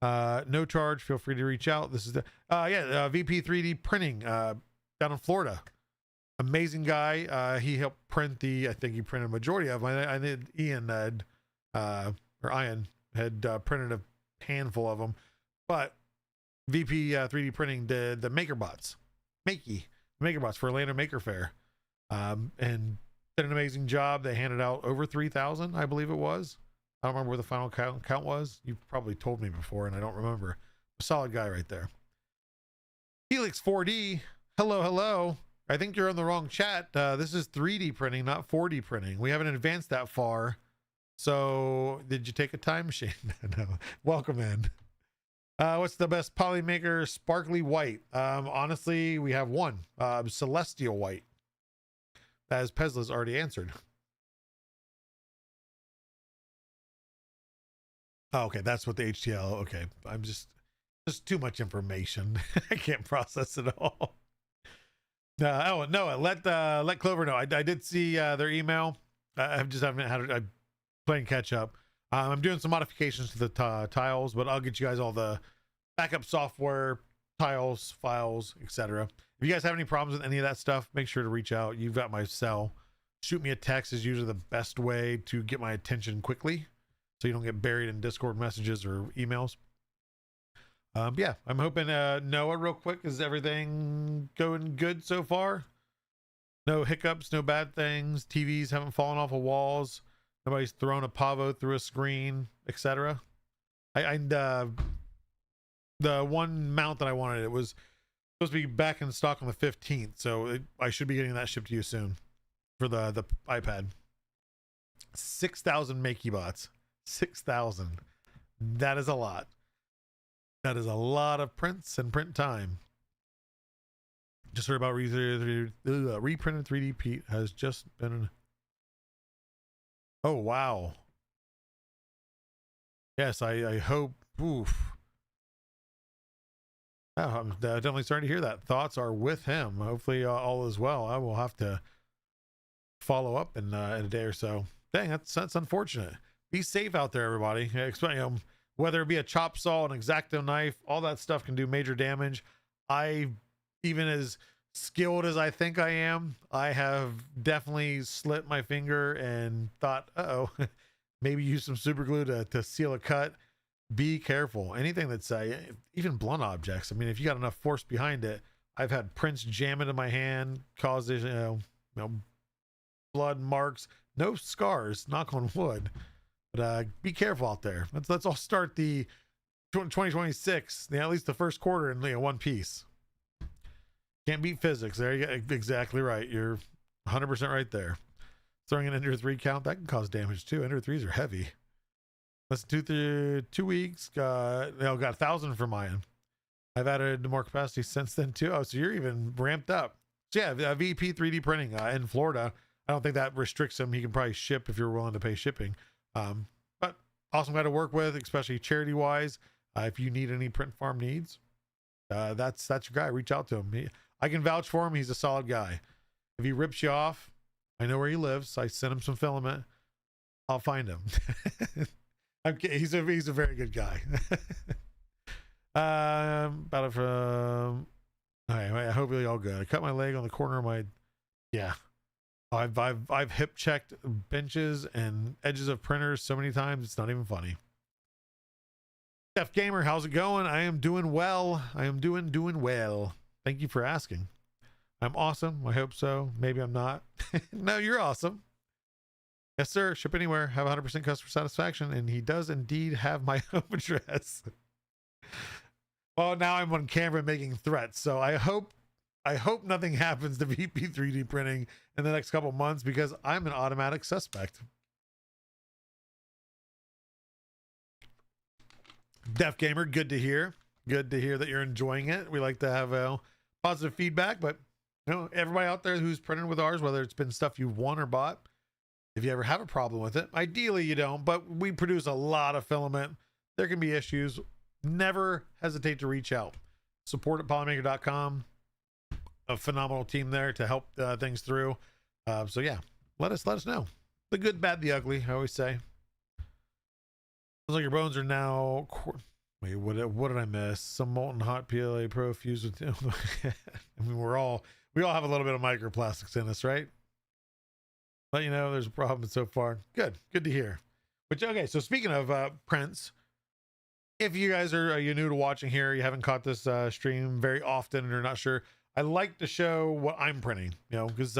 no charge. Feel free to reach out. This is the VP 3D printing down in Florida. Amazing guy. He helped print I think he printed a majority of them. I did. Ian had printed a handful of them, but VP 3D printing did the MakerBots for Orlando Maker Fair, and did an amazing job. They handed out over 3,000, I believe it was. I don't remember where the final count was. You probably told me before and I don't remember. A solid guy right there. Helix 4D, hello. I think you're on the wrong chat. This is 3D printing, not 4D printing. We haven't advanced that far. So did you take a time machine? No. Welcome in. What's the best Polymaker sparkly white? Honestly, we have one. Celestial white. As Pesla's already answered. Oh, okay, that's what the HTL. Okay, I'm just too much information. I can't process it all. Oh no, let Clover know. I did see their email. I just haven't had it. I'm playing catch up. I'm doing some modifications to the tiles, but I'll get you guys all the backup software, tiles, files, etc. If you guys have any problems with any of that stuff, make sure to reach out. You've got my cell. Shoot me a text is usually the best way to get my attention quickly, so you don't get buried in Discord messages or emails. Yeah, I'm hoping Noah, real quick, is everything going good so far? No hiccups, no bad things. TVs haven't fallen off of walls. Nobody's thrown a pavo through a screen, etc. The one mount that I wanted, it was supposed to be back in stock on the 15th, so I should be getting that shipped to you soon for the iPad. 6,000 Makey bots. 6,000. That is a lot. That is a lot of prints and print time. Just heard about reprinted 3D Pete has just been. Oh wow. Yes, I hope. Oof. Oh, I'm definitely starting to hear that. Thoughts are with him. Hopefully all is well. I will have to follow up in a day or so. Dang, that's unfortunate. Be safe out there, everybody. Whether it be a chop saw, an X-Acto knife, all that stuff can do major damage. Even as skilled as I think I am, I have definitely slit my finger and thought, uh-oh, maybe use some super glue to seal a cut. Be careful. Anything that's even blunt objects. I mean, if you got enough force behind it, I've had prints jam into my hand, cause blood marks, no scars, knock on wood. But be careful out there. Let's all start the 2026, at least the first quarter in one piece. Can't beat physics. There you go. Exactly right. You're 100% right there. Throwing an Ender 3 count, that can cause damage too. Ender 3s are heavy. That's 2 weeks. Got 1,000 for mine. I've added more capacity since then too. Oh, so you're even ramped up. So yeah, VP 3D printing in Florida. I don't think that restricts him. He can probably ship if you're willing to pay shipping. But awesome guy to work with, especially charity wise. If you need any print farm needs, that's your guy. Reach out to him. I can vouch for him. He's a solid guy. If he rips you off, I know where he lives. I sent him some filament. I'll find him. He's a very good guy. About it from. I hope you're all good. I cut my leg on the corner of my. Yeah. I've hip checked benches and edges of printers so many times it's not even funny. Def Gamer, how's it going? I am doing well. I am doing well. Thank you for asking. I'm awesome. I hope so. Maybe I'm not. No, you're awesome. Yes, sir. Ship anywhere. Have 100% customer satisfaction, and he does indeed have my home address. Well, now I'm on camera making threats, so I hope I hope nothing happens to VP 3D printing in the next couple months because I'm an automatic suspect. Def Gamer, good to hear. Good to hear that you're enjoying it. We like to have positive feedback, but you know, everybody out there who's printed with ours, whether it's been stuff you've won or bought, if you ever have a problem with it, ideally you don't, but we produce a lot of filament. There can be issues. Never hesitate to reach out. Support at polymaker.com. A phenomenal team there to help things through. So yeah, let us know. The good, bad, the ugly, I always say. Looks like your bones are now... Wait, what did I miss? Some molten hot PLA Pro fused with... I mean, we all have a little bit of microplastics in us, right? Let you know there's a problem so far. Good to hear. Which, okay, so speaking of prints, if you guys are new to watching here, you haven't caught this stream very often and you're not sure, I like to show what I'm printing, you know, because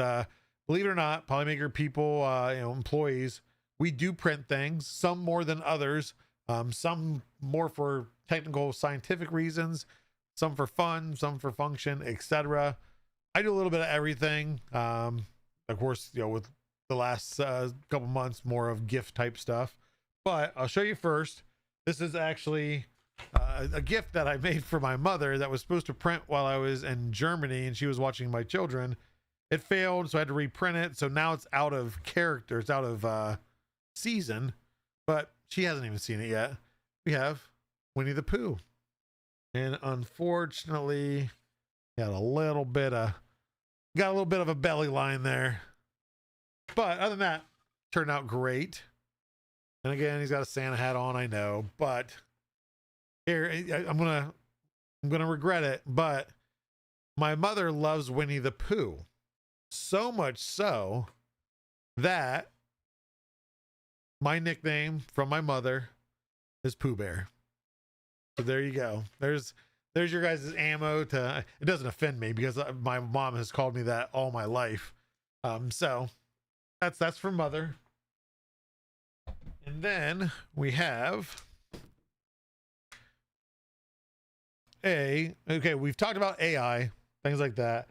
believe it or not, Polymaker people, you know, employees, we do print things, some more than others, some more for technical scientific reasons, some for fun, some for function, etc. I do a little bit of everything. Of course, you know, with the last couple months, more of gift type stuff, but I'll show you first. This is actually a gift that I made for my mother that was supposed to print while I was in Germany and she was watching my children. It failed, so I had to reprint it. So now it's out of character. It's out of season, but she hasn't even seen it yet. We have Winnie the Pooh. And unfortunately, got a little bit of a belly line there. But other than that, turned out great. And again, he's got a Santa hat on, I know, but here I'm gonna regret it, but my mother loves Winnie the Pooh. So much so that my nickname from my mother is Pooh Bear. So there you go. There's your guys' ammo to, it doesn't offend me because my mom has called me that all my life. So that's for mother. And then we have okay, we've talked about AI, things like that.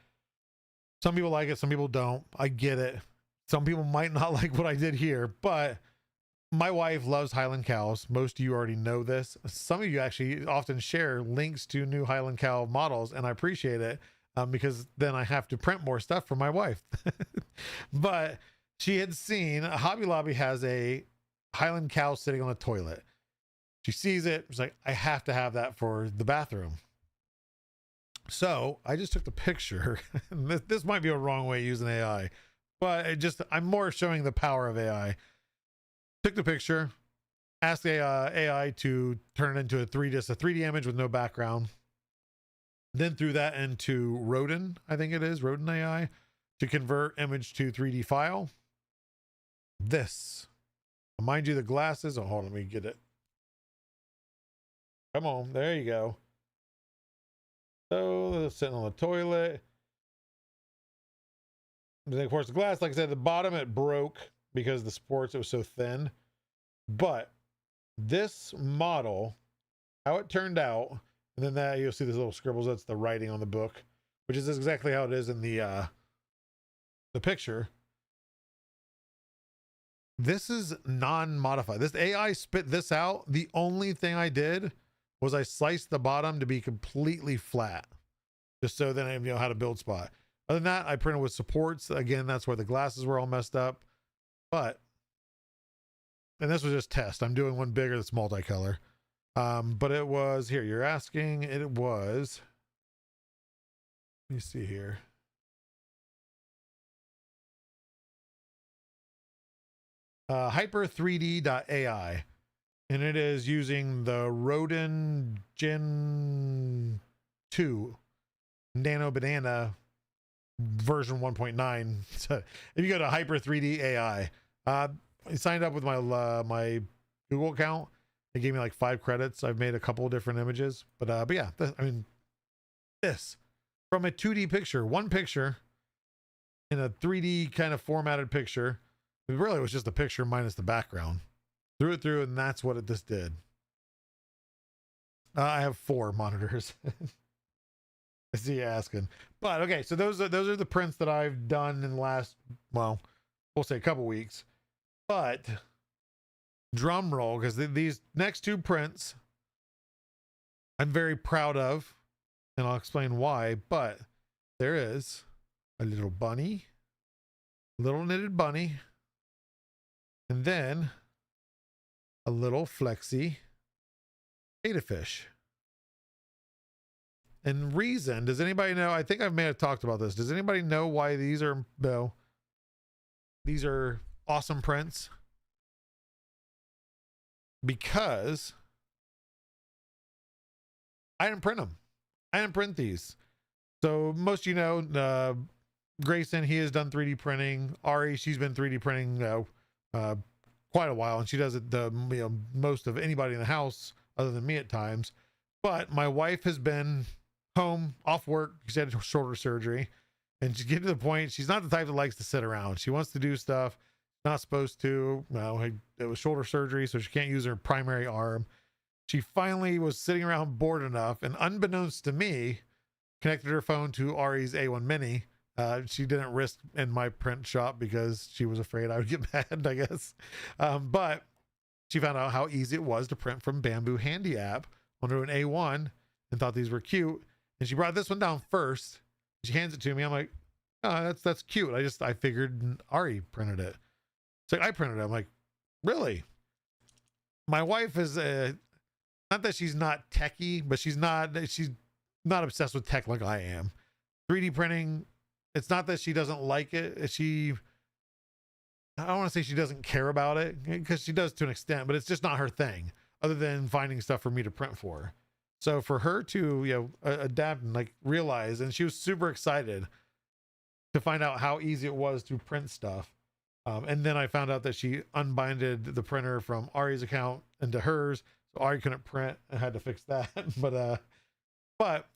Some people like it, some people don't. I get it. Some people might not like what I did here, but my wife loves Highland cows. Most of you already know this. Some of you actually often share links to new Highland cow models, and I appreciate it because then I have to print more stuff for my wife. But she had seen Hobby Lobby has a Highland cow sitting on a toilet. She sees it. She's like, I have to have that for the bathroom. So I just took the picture. This might be a wrong way using AI, but I'm more showing the power of AI. Took the picture, asked the AI to turn it into just a 3D image with no background. Then threw that into Rodin, I think it is, Rodin AI, to convert image to 3D file. This. Mind you, the glasses. Oh, hold on, let me get it. Come on, there you go. So they're sitting on the toilet. And then, of course, the glass, like I said, at the bottom it broke because the supports, it was so thin. But this model, how it turned out, and then that you'll see these little scribbles. That's the writing on the book, which is exactly how it is in the picture. This is non-modified. This AI spit this out. The only thing I did was I sliced the bottom to be completely flat, just so then I know how to build spot. Other than that, I printed with supports. Again, that's where the glasses were all messed up. And this was just test. I'm doing one bigger that's multicolor. But it was, here, you're asking, it was, let me see here. Hyper3D.ai, and it is using the Rodin Gen 2 Nano Banana version 1.9. So if you go to Hyper3D AI, I signed up with my my Google account. It gave me like 5 credits. I've made a couple of different images, but yeah, I mean, this from a 2D picture, one picture in a 3D kind of formatted picture. It really was just a picture minus the background. Threw it through, and that's what this did. I have 4 monitors. I see you asking. But okay, so those are the prints that I've done in the last, well, we'll say a couple weeks. But drum roll, because these next two prints I'm very proud of, and I'll explain why. But there is a little bunny, little knitted bunny, and then a little flexi betta fish. And reason, does anybody know? I think I may have talked about this. Does anybody know why these are, no, these are awesome prints? Because I didn't print them. I didn't print these. So most, you know, Grayson, he has done 3D printing. Ari, she's been 3D printing quite a while, and she does it the most of anybody in the house other than me at times. But my wife has been home off work. She had shoulder surgery, and she's getting to the point she's not the type that likes to sit around. She wants to do stuff, not supposed to. Well, it was shoulder surgery, so she can't use her primary arm. She finally was sitting around bored enough, and unbeknownst to me, connected her phone to Ari's A1 Mini. She didn't risk in my print shop because she was afraid I would get mad, I guess. But she found out how easy it was to print from Bamboo Handy app onto an A1 and thought these were cute. And she brought this one down first. She hands it to me. I'm like, oh, that's cute. I figured Ari printed it. So I printed it. I'm like, really? My wife is not that she's not techie, but she's not obsessed with tech like I am. 3D printing, it's not that she doesn't like it. I don't want to say she doesn't care about it, because she does to an extent, but it's just not her thing, other than finding stuff for me to print for her. So for her to, you know, adapt and like realize, and she was super excited to find out how easy it was to print stuff. And then I found out that she unbinded the printer from Ari's account into hers, so Ari couldn't print. I had to fix that. but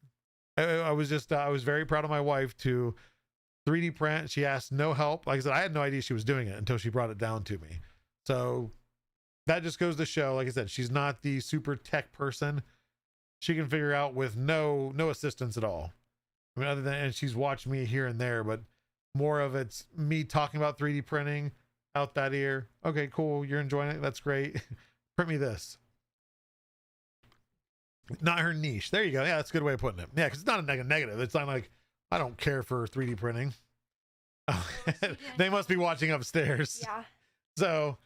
I was very proud of my wife to 3D print. She asked no help. Like I said, I had no idea she was doing it until she brought it down to me. So that just goes to show, like I said, she's not the super tech person. She can figure out with no assistance at all. I mean, other than, and she's watched me here and there, but more of it's me talking about 3D printing out that ear. Okay, cool. You're enjoying it. That's great. Print me this. Not her niche. There you go. Yeah, that's a good way of putting it. Yeah, because it's not a negative. It's not like I don't care for 3D printing. Oh, they must be watching upstairs. Yeah. So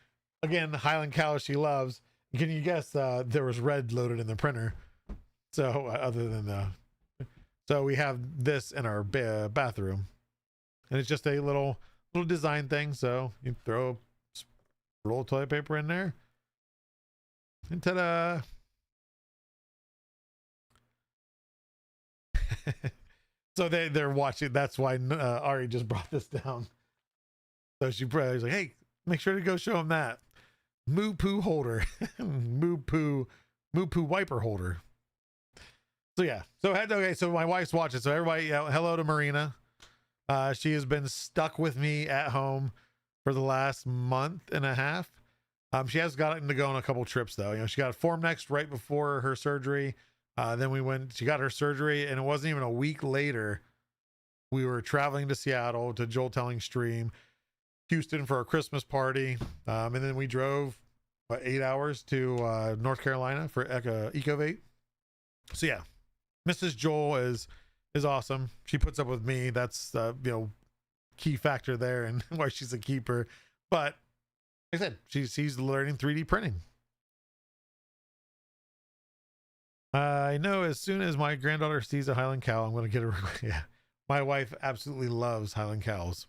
again, Highland cow she loves. Can you guess there was red loaded in the printer? So other than so we have this in our bathroom, and it's just a little design thing. So you throw a roll of toilet paper in there, and ta-da! So they're watching. That's why Ari just brought this down. So she probably was like, "Hey, make sure to go show him that moo poo holder, moo poo wiper holder." So yeah, so my wife's watching. So everybody, hello to Marina. She has been stuck with me at home for the last month and a half. She has gotten to go on a couple trips though. You know, she got form next right before her surgery. Then she got her surgery, and it wasn't even a week later. We were traveling to Seattle to Joel Telling Stream, Houston for a Christmas party. And then we drove 8 hours to North Carolina for Ecovate. So yeah, Mrs. Joel is awesome. She puts up with me. That's key factor there and why she's a keeper. But like I said, she's learning 3D printing. I know as soon as my granddaughter sees a Highland cow, I'm going to get her. Yeah, my wife absolutely loves Highland cows.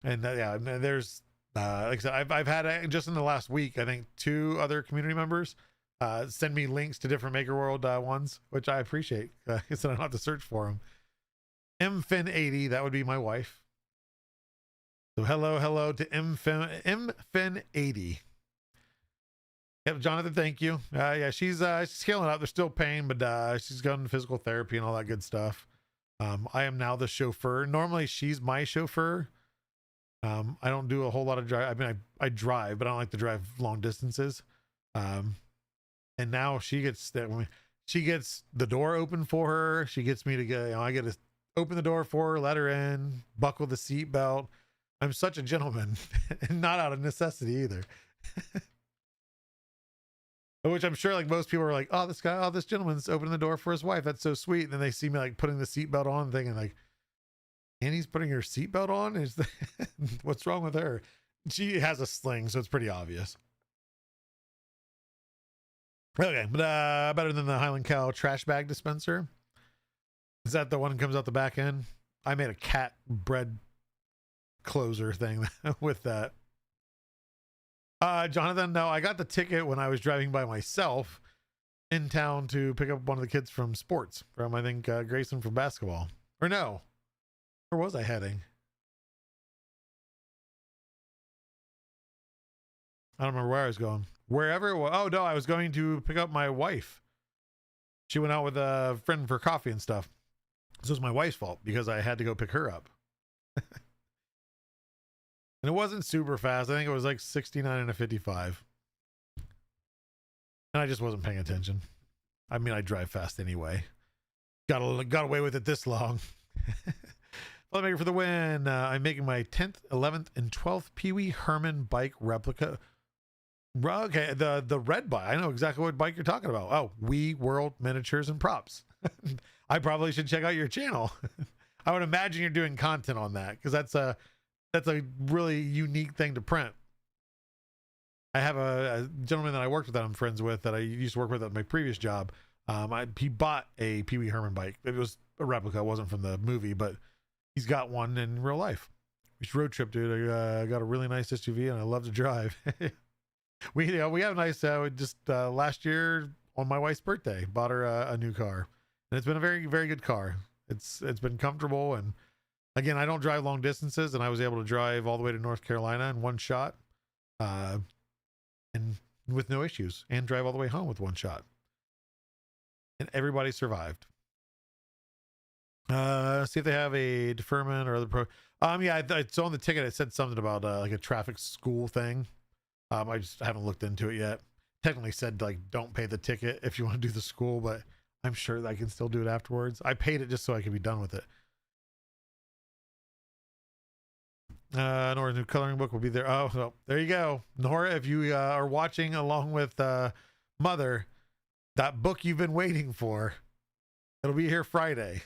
And yeah, there's like I said, I've had just in the last week, I think 2 other community members send me links to different Maker World ones, which I appreciate. So I don't have to search for them. MFin80, that would be my wife. So hello to MFin80. Yep, Jonathan, thank you. Yeah, she's scaling up. There's still pain, but she's going to physical therapy and all that good stuff. I am now the chauffeur. Normally, she's my chauffeur. I don't do a whole lot of drive. I mean, I drive, but I don't like to drive long distances. And now she gets that. She gets the door open for her. She gets me to go, I get to open the door for her, let her in, buckle the seatbelt. I'm such a gentleman, and not out of necessity either. Which I'm sure like most people are like, oh, this gentleman's opening the door for his wife. That's so sweet. And then they see me like putting the seatbelt on, thinking like, Annie's putting her seatbelt on? What's wrong with her? She has a sling, so it's pretty obvious. Okay, but better than the Highland Cow trash bag dispenser. Is that the one that comes out the back end? I made a cat bread closer thing with that. Jonathan, no, I got the ticket when I was driving by myself in town to pick up one of the kids from sports, from I think Grayson from basketball. Or no, where was I heading? I don't remember where I was going. Wherever it was. Oh no, I was going to pick up my wife. She went out with a friend for coffee and stuff. This was my wife's fault because I had to go pick her up. And it wasn't super fast. I think it was like 69 and a 55. And I just wasn't paying attention. I mean, I drive fast anyway. Got away with it this long. Polymaker for the win. I'm making my 10th, 11th, and 12th Pee Wee Herman bike replica. Okay, the red bike. I know exactly what bike you're talking about. Oh, Wii World Miniatures and Props. I probably should check out your channel. I would imagine you're doing content on that because that's a really unique thing to print. I have a gentleman that I worked with that I'm friends with that I used to work with at my previous job. He bought a Pee Wee Herman bike. It was a replica. It wasn't from the movie, but he's got one in real life. We should road trip, dude. I got a really nice SUV and I love to drive. We have a nice, last year on my wife's birthday, bought her a new car. And it's been a very, very good car. It's been comfortable. And again, I don't drive long distances, and I was able to drive all the way to North Carolina in one shot, and with no issues, and drive all the way home with one shot. And everybody survived. See if they have a deferment or other it's on the ticket. It said something about like a traffic school thing. I just haven't looked into it yet. Technically said like don't pay the ticket if you want to do the school, but I'm sure that I can still do it afterwards. I paid it just so I could be done with it. Nora's new coloring book will be there. Oh, well, there you go. Nora, if you are watching along with Mother, that book you've been waiting for, it'll be here Friday.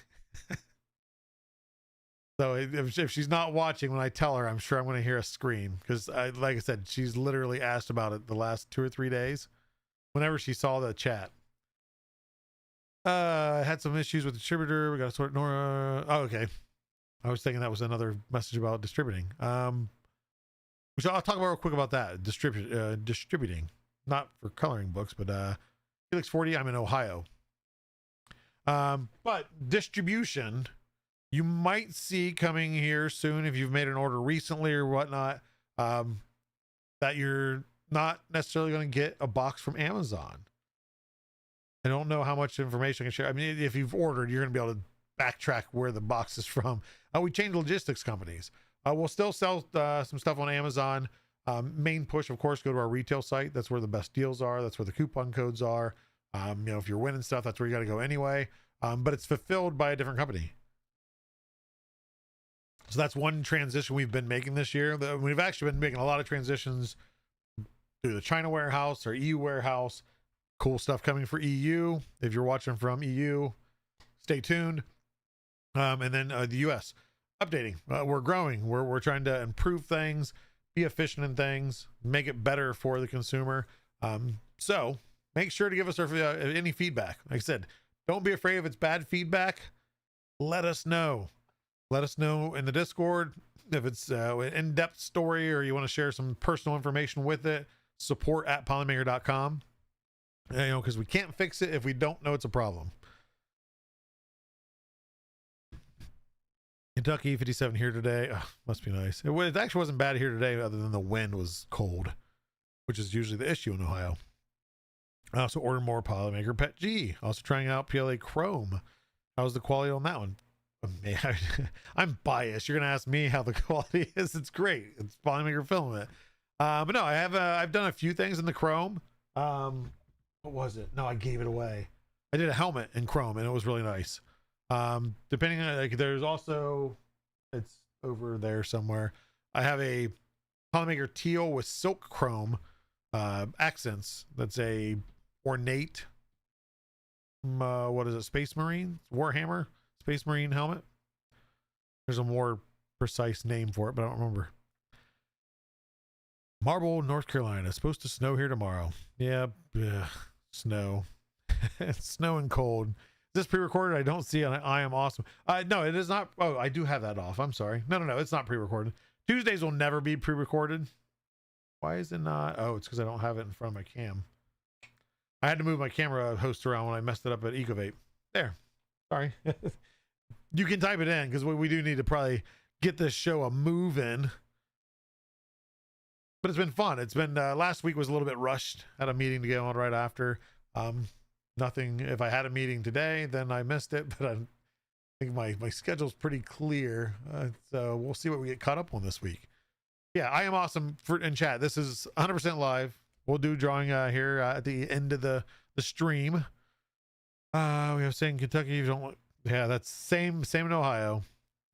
So if she's not watching when I tell her, I'm sure I'm going to hear a scream because, like I said, she's literally asked about it the last 2 or 3 days. Whenever she saw the chat, I had some issues with the distributor. We got to sort Nora. Oh, okay. I was thinking that was another message about distributing. Which I'll talk about real quick about that. Distributing, not for coloring books, but Felix 40. I'm in Ohio. But distribution, you might see coming here soon if you've made an order recently or whatnot, that you're not necessarily going to get a box from Amazon. I don't know how much information I can share. I mean, if you've ordered, you're going to be able to backtrack where the box is from. We changed logistics companies. We'll still sell some stuff on Amazon. Main push, of course, go to our retail site. That's where the best deals are. That's where the coupon codes are. If you're winning stuff, that's where you got to go anyway. But it's fulfilled by a different company. So that's one transition we've been making this year. We've actually been making a lot of transitions through the China warehouse or EU warehouse. Cool stuff coming for EU. If you're watching from EU, stay tuned. And then the US updating. We're growing. We're trying to improve things, be efficient in things, make it better for the consumer. So make sure to give us any feedback. Like I said, don't be afraid if it's bad feedback. Let us know. Let us know in the Discord if it's an in-depth story or you want to share some personal information with it. support@polymaker.com. Because we can't fix it if we don't know it's a problem. Kentucky 57 here today. Oh, must be nice. It actually wasn't bad here today other than the wind was cold, which is usually the issue in Ohio. I also ordered more Polymaker Pet G. Also trying out PLA Chrome. How's the quality on that one? I'm biased. You're going to ask me how the quality is. It's great. It's Polymaker filament. But no, I've done a few things in the Chrome. What was it? No, I gave it away. I did a helmet in chrome and it was really nice. Depending on, like, there's also, it's over there somewhere, I have a Polymaker teal with silk chrome accents. That's a ornate what is it, Space Marine Warhammer Space Marine helmet. There's a more precise name for it, but I don't remember. Marble, North Carolina. It's supposed to snow here tomorrow. Yeah, snow. It's snowing cold. Is this pre-recorded? I don't see it. I am awesome. No, it is not. Oh, I do have that off. I'm sorry. No, it's not pre-recorded. Tuesdays will never be pre-recorded. Why is it not? Oh, it's because I don't have it in front of my cam. I had to move my camera host around when I messed it up at EcoVape. There. Sorry. You can type it in because we do need to probably get this show a move in. But it's been fun. It's been last week was a little bit rushed. Had a meeting to go on right after. Nothing. If I had a meeting today, then I missed it. But I think my schedule's pretty clear. So we'll see what we get caught up on this week. Yeah, I am awesome in chat. This is 100% live. We'll do drawing here at the end of the stream. We have saying Kentucky. You don't. Yeah, that's same in Ohio.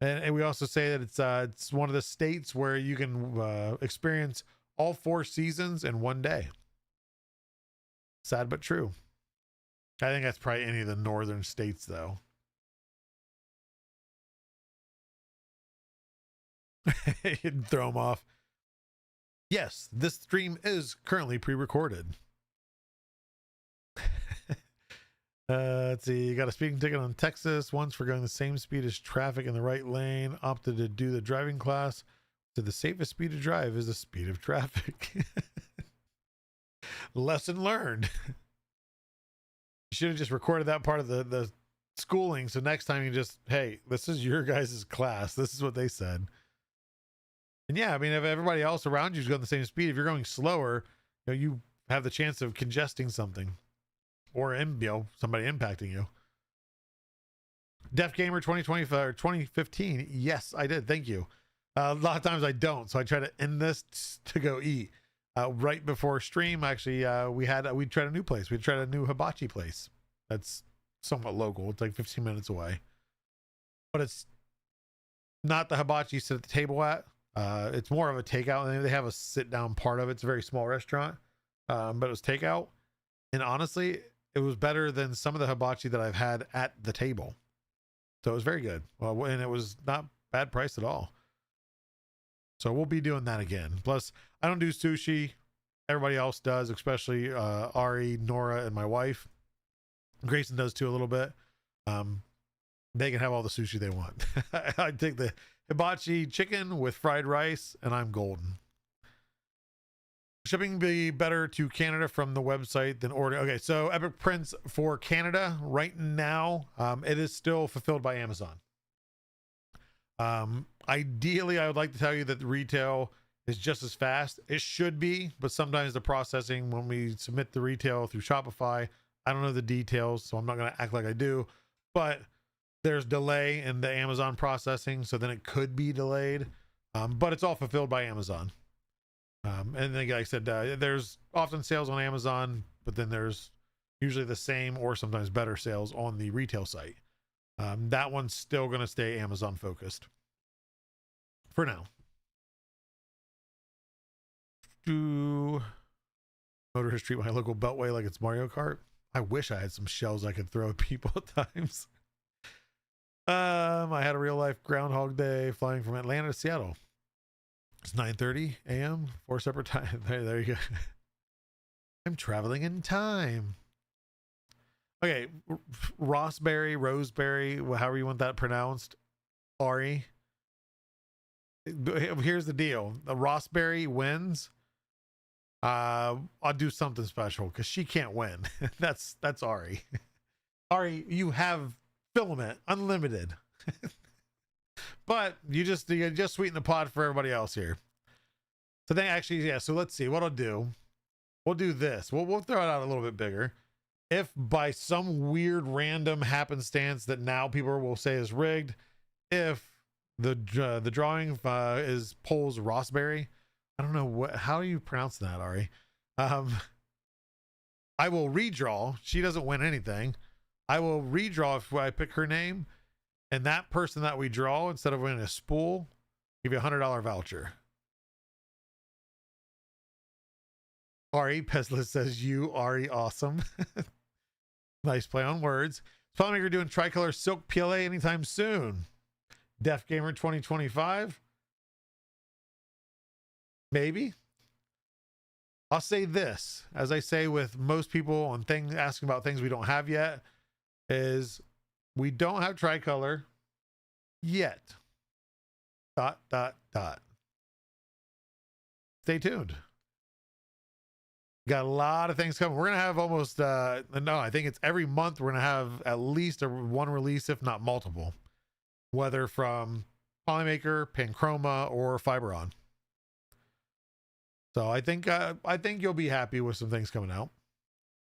And we also say that it's one of the states where you can experience all 4 seasons in one day. Sad but true. I think that's probably any of the northern states, though. You'd throw them off. Yes, this stream is currently pre-recorded. Let's see. You got a speeding ticket on Texas once for going the same speed as traffic in the right lane. Opted to do the driving class. So the safest speed to drive is the speed of traffic. Lesson learned. You should have just recorded that part of the schooling. So next time you just, hey, this is your guys' class. This is what they said. And yeah, I mean, if everybody else around you is going the same speed, if you're going slower, you have the chance of congesting something or somebody impacting you. Def Gamer 2025 or 2015. Yes, I did. Thank you. A lot of times I don't, so I try to end this to go eat. Right before stream, actually, we tried a new place. We tried a new hibachi place. That's somewhat local. It's like 15 minutes away, but it's not the hibachi you sit at the table at. It's more of a takeout, and they have a sit down part of it. It's a very small restaurant, but it was takeout, and honestly, it was better than some of the hibachi that I've had at the table. So it was very good. Well, and it was not bad price at all. So we'll be doing that again. Plus, I don't do sushi. Everybody else does, especially Ari, Nora, and my wife. Grayson does too a little bit. They can have all the sushi they want. I take the hibachi chicken with fried rice, and I'm golden. Shipping be better to Canada from the website than order. Okay, so Epic Prints for Canada right now, it is still fulfilled by Amazon. Ideally, I would like to tell you that the retail is just as fast. It should be, but sometimes the processing, when we submit the retail through Shopify, I don't know the details, so I'm not going to act like I do, but there's delay in the Amazon processing, so then it could be delayed, but it's all fulfilled by Amazon. And then, like I said, there's often sales on Amazon, but then there's usually the same or sometimes better sales on the retail site. That one's still going to stay Amazon focused for now. Do motorists treat my local beltway like it's Mario Kart? I wish I had some shells I could throw at people at times. I had a real life Groundhog Day flying from Atlanta to Seattle. It's 9:30 a.m. 4 separate times. There you go. I'm traveling in time. Okay, Roseberry, however you want that pronounced. Ari. Here's the deal. The Roseberry wins. I'll do something special because she can't win. That's Ari. Ari, you have filament unlimited. But you just sweeten the pot for everybody else here. So then actually, yeah, so let's see what I'll do. We'll do this. We'll throw it out a little bit bigger. If by some weird random happenstance that now people will say is rigged, if the drawing is Pole's Roseberry, I don't know how do you pronounce that, Ari? I will redraw. She doesn't win anything. I will redraw if I pick her name, and that person that we draw, instead of winning a spool, give you $100 voucher. Ari Pesla says, you Ari awesome. Nice play on words. Polymaker doing tricolor silk PLA anytime soon. Def Gamer 2025. Maybe. I'll say this, as I say with most people on things asking about things we don't have yet, is we don't have tricolor yet. ... Stay tuned. Got a lot of things coming. We're gonna have almost no, I think it's every month we're gonna have at least one release, if not multiple, whether from Polymaker, Panchroma, or Fiberon. So I think you'll be happy with some things coming out.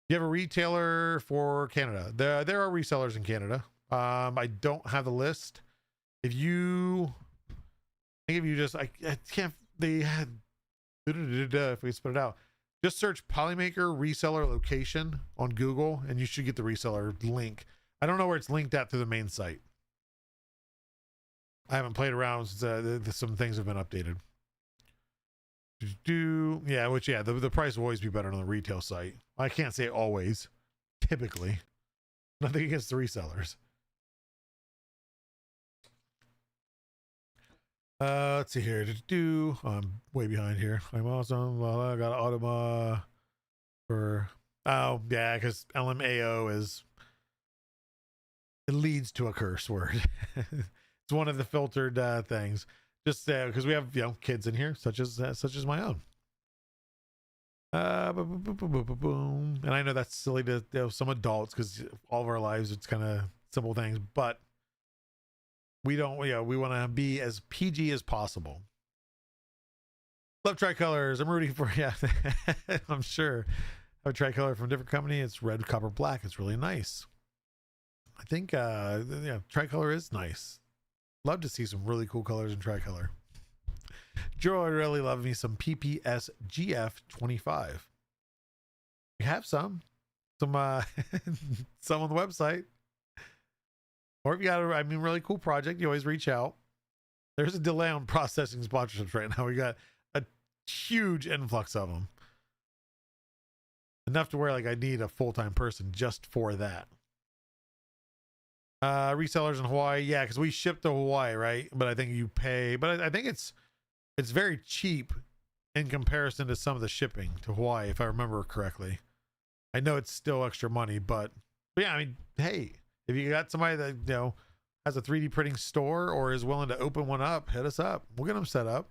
You have a retailer for Canada. There are resellers in Canada. I don't have the list. If you just, I can't, they had, if we spit it out, just search Polymaker reseller location on Google and you should get the reseller link. I don't know where it's linked at to the main site. I haven't played around since some things have been updated. Yeah, which, yeah, the price will always be better on the retail site. I can't say always, typically. Nothing against the resellers. Let's see here. I'm way behind here. I'm awesome. Well, I got Automa for, oh yeah, because LMAO is, it leads to a curse word. It's one of the filtered things. Just because we have, you know, kids in here, such as my own. And I know that's silly to, you know, some adults, because all of our lives it's kind of simple things, but we don't, you know, we want to be as PG as possible. Love tricolors. I'm rooting for, yeah. I'm sure. I have a tricolor from a different company. It's red, copper, black. It's really nice. I think yeah, tricolor is nice. Love to see some really cool colors in tricolor. Joe, I really love me some PPS GF 25. We have some some on the website. Or if you got a, I mean, really cool project, you always reach out. There's a delay on processing sponsorships right now. We got a huge influx of them. Enough to where, like, I need a full-time person just for that. Resellers in Hawaii, yeah, because we ship to Hawaii, right? But I think you pay, but I think it's very cheap in comparison to some of the shipping to Hawaii, if I remember correctly. I know it's still extra money, but yeah, I mean, hey, if you got somebody that, you know, has a 3D printing store or is willing to open one up, hit us up. We'll get them set up.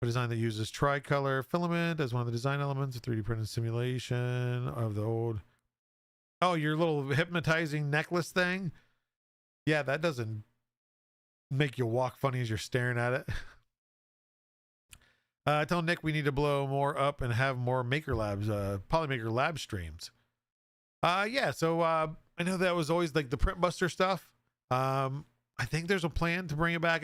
A design that uses tricolor filament as one of the design elements of 3D printed simulation of the old. Oh, your little hypnotizing necklace thing? Yeah, that doesn't make you walk funny as you're staring at it. Tell Nick we need to blow more up and have more Maker Labs, Polymaker Lab streams. Yeah, so I know that was always like the Print Buster stuff. I think there's a plan to bring it back.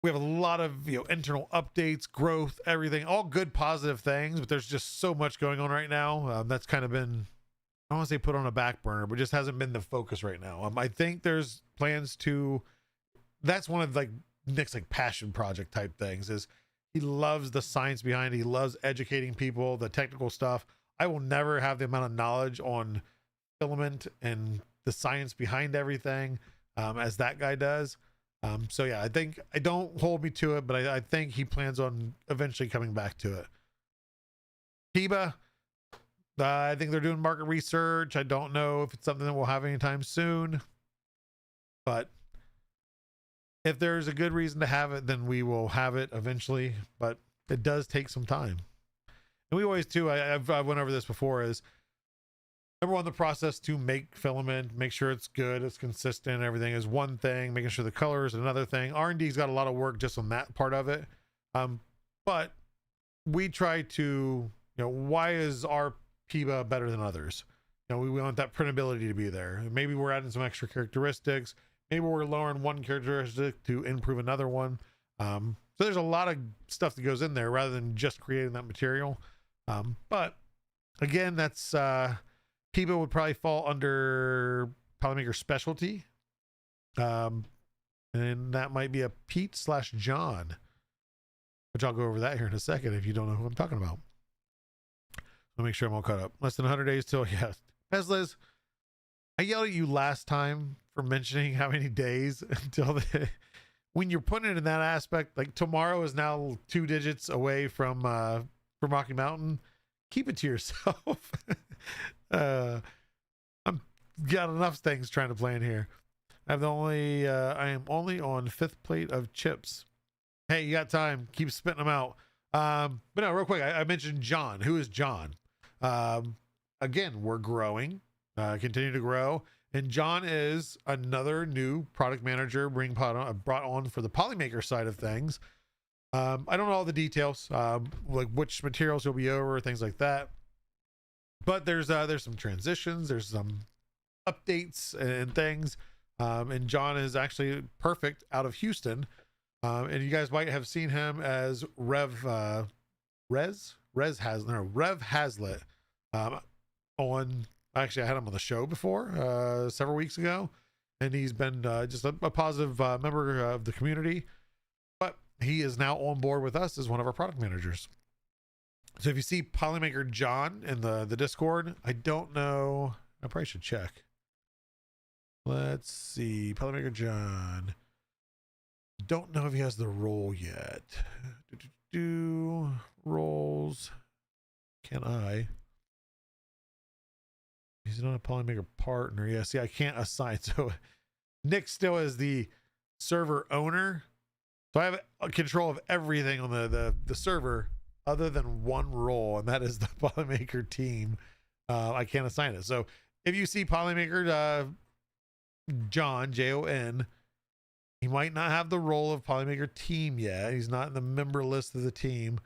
We have a lot of, you know, internal updates, growth, everything, all good, positive things, but there's just so much going on right now. That's kind of been, I don't want to say put on a back burner, but just hasn't been the focus right now. I think there's plans to, that's one of like Nick's like passion project type things, is he loves the science behind it. He loves educating people, the technical stuff. I will never have the amount of knowledge on filament and the science behind everything as that guy does. So yeah, I don't hold me to it, but I think he plans on eventually coming back to it. PIBA, I think they're doing market research. I don't know if it's something that we'll have anytime soon, but if there's a good reason to have it, then we will have it eventually, but it does take some time. And we always do, I've went over this before, is number one, the process to make filament, make sure it's good, it's consistent, everything is one thing, making sure the color is another thing. R&D's got a lot of work just on that part of it. But we try to, you know, why is our PIBA better than others? You know, we want that printability to be there. Maybe we're adding some extra characteristics. Maybe we're lowering one characteristic to improve another one. So there's a lot of stuff that goes in there rather than just creating that material. But again, that's Kiba would probably fall under Polymaker specialty. And that might be a Pete / John, which I'll go over that here in a second if you don't know who I'm talking about. I'll make sure I'm all caught up. Less than 100 days till, yeah. Teslas, I yelled at you last time for mentioning how many days until when you're putting it in that aspect, like tomorrow is now 2 digits away from Rocky Mountain. Keep it to yourself. I'm got enough things trying to plan here. I am only on 5th plate of chips. Hey, you got time. Keep spitting them out. But no, real quick, I mentioned John. Who is John? Again, we're growing, continue to grow. And John is another new product manager brought on for the Polymaker side of things. I don't know all the details, like which materials he'll be over, things like that. But there's some transitions, there's some updates and things. And John is actually perfect out of Houston. And you guys might have seen him as Rev Hazlitt. On actually, I had him on the show before several weeks ago, and he's been just a positive member of the community. But he is now on board with us as one of our product managers. So if you see Polymaker John in the Discord, I don't know. I probably should check. Let's see, Polymaker John. Don't know if he has the role yet. Roles. Can I? He's not a Polymaker partner. Yeah, see, I can't assign. So Nick still is the server owner. So I have control of everything on the server other than one role, and that is the Polymaker team. I can't assign it. So if you see Polymaker John, Jon, he might not have the role of Polymaker team yet. He's not in the member list of the team,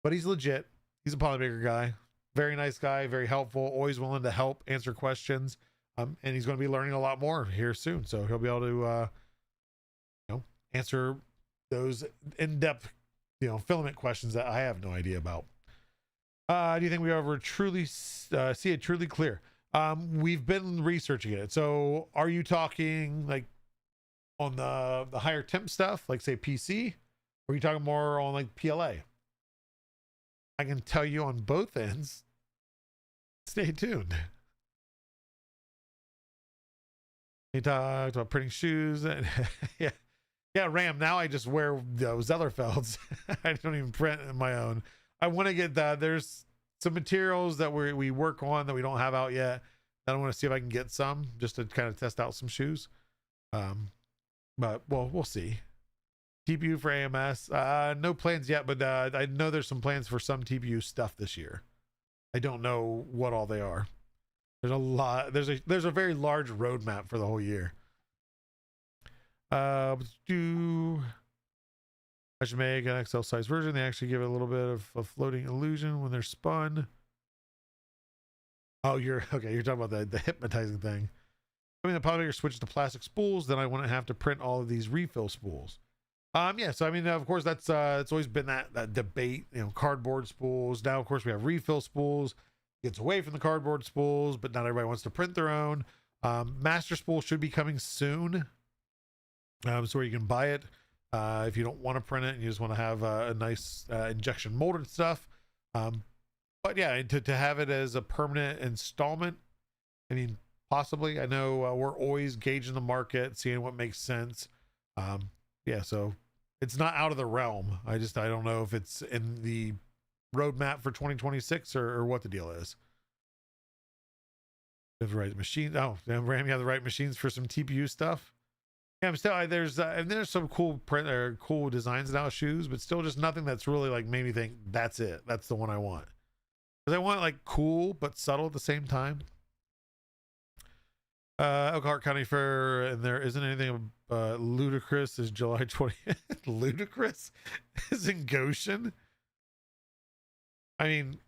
but he's legit. He's a Polymaker guy. Very nice guy, very helpful, always willing to help, answer questions. And he's going to be learning a lot more here soon. So he'll be able to, answer those in-depth, filament questions that I have no idea about. Do you think we ever truly see it truly clear? We've been researching it. So are you talking like on the higher temp stuff, like say PC? Or are you talking more on like PLA? I can tell you on both ends. Stay tuned. He talked about printing shoes. And yeah, Ram. Now I just wear those Zellerfelds. I don't even print my own. I want to get that. There's some materials that we work on that we don't have out yet. I want to see if I can get some just to kind of test out some shoes. But we'll see. TPU for AMS, no plans yet, but I know there's some plans for some TPU stuff this year. I don't know what all they are. There's a lot. There's a very large roadmap for the whole year. I should make an XL size version. They actually give it a little bit of a floating illusion when they're spun. Oh, you're okay. You're talking about the hypnotizing thing. I mean, the Polymaker switches to plastic spools, then I wouldn't have to print all of these refill spools. Yeah, so I mean, of course, that's it's always been that debate, cardboard spools. Now, of course, we have refill spools. Gets away from the cardboard spools, but not everybody wants to print their own. Master spool should be coming soon, so where you can buy it if you don't want to print it and you just want to have a nice injection molded stuff. But yeah, to have it as a permanent installment, I mean, possibly. I know we're always gauging the market, seeing what makes sense. Yeah, so it's not out of the realm. I don't know if it's in the roadmap for 2026 or what the deal is. You have the right machines. Oh, Ram, you have the right machines for some TPU stuff. Yeah, I'm still there's some cool cool designs now of shoes, but still just nothing that's really like made me think that's it. That's the one I want. Because I want like cool but subtle at the same time. Elkhart County Fair, and there isn't anything ludicrous is July 20th. Ludicrous is in Goshen. I mean,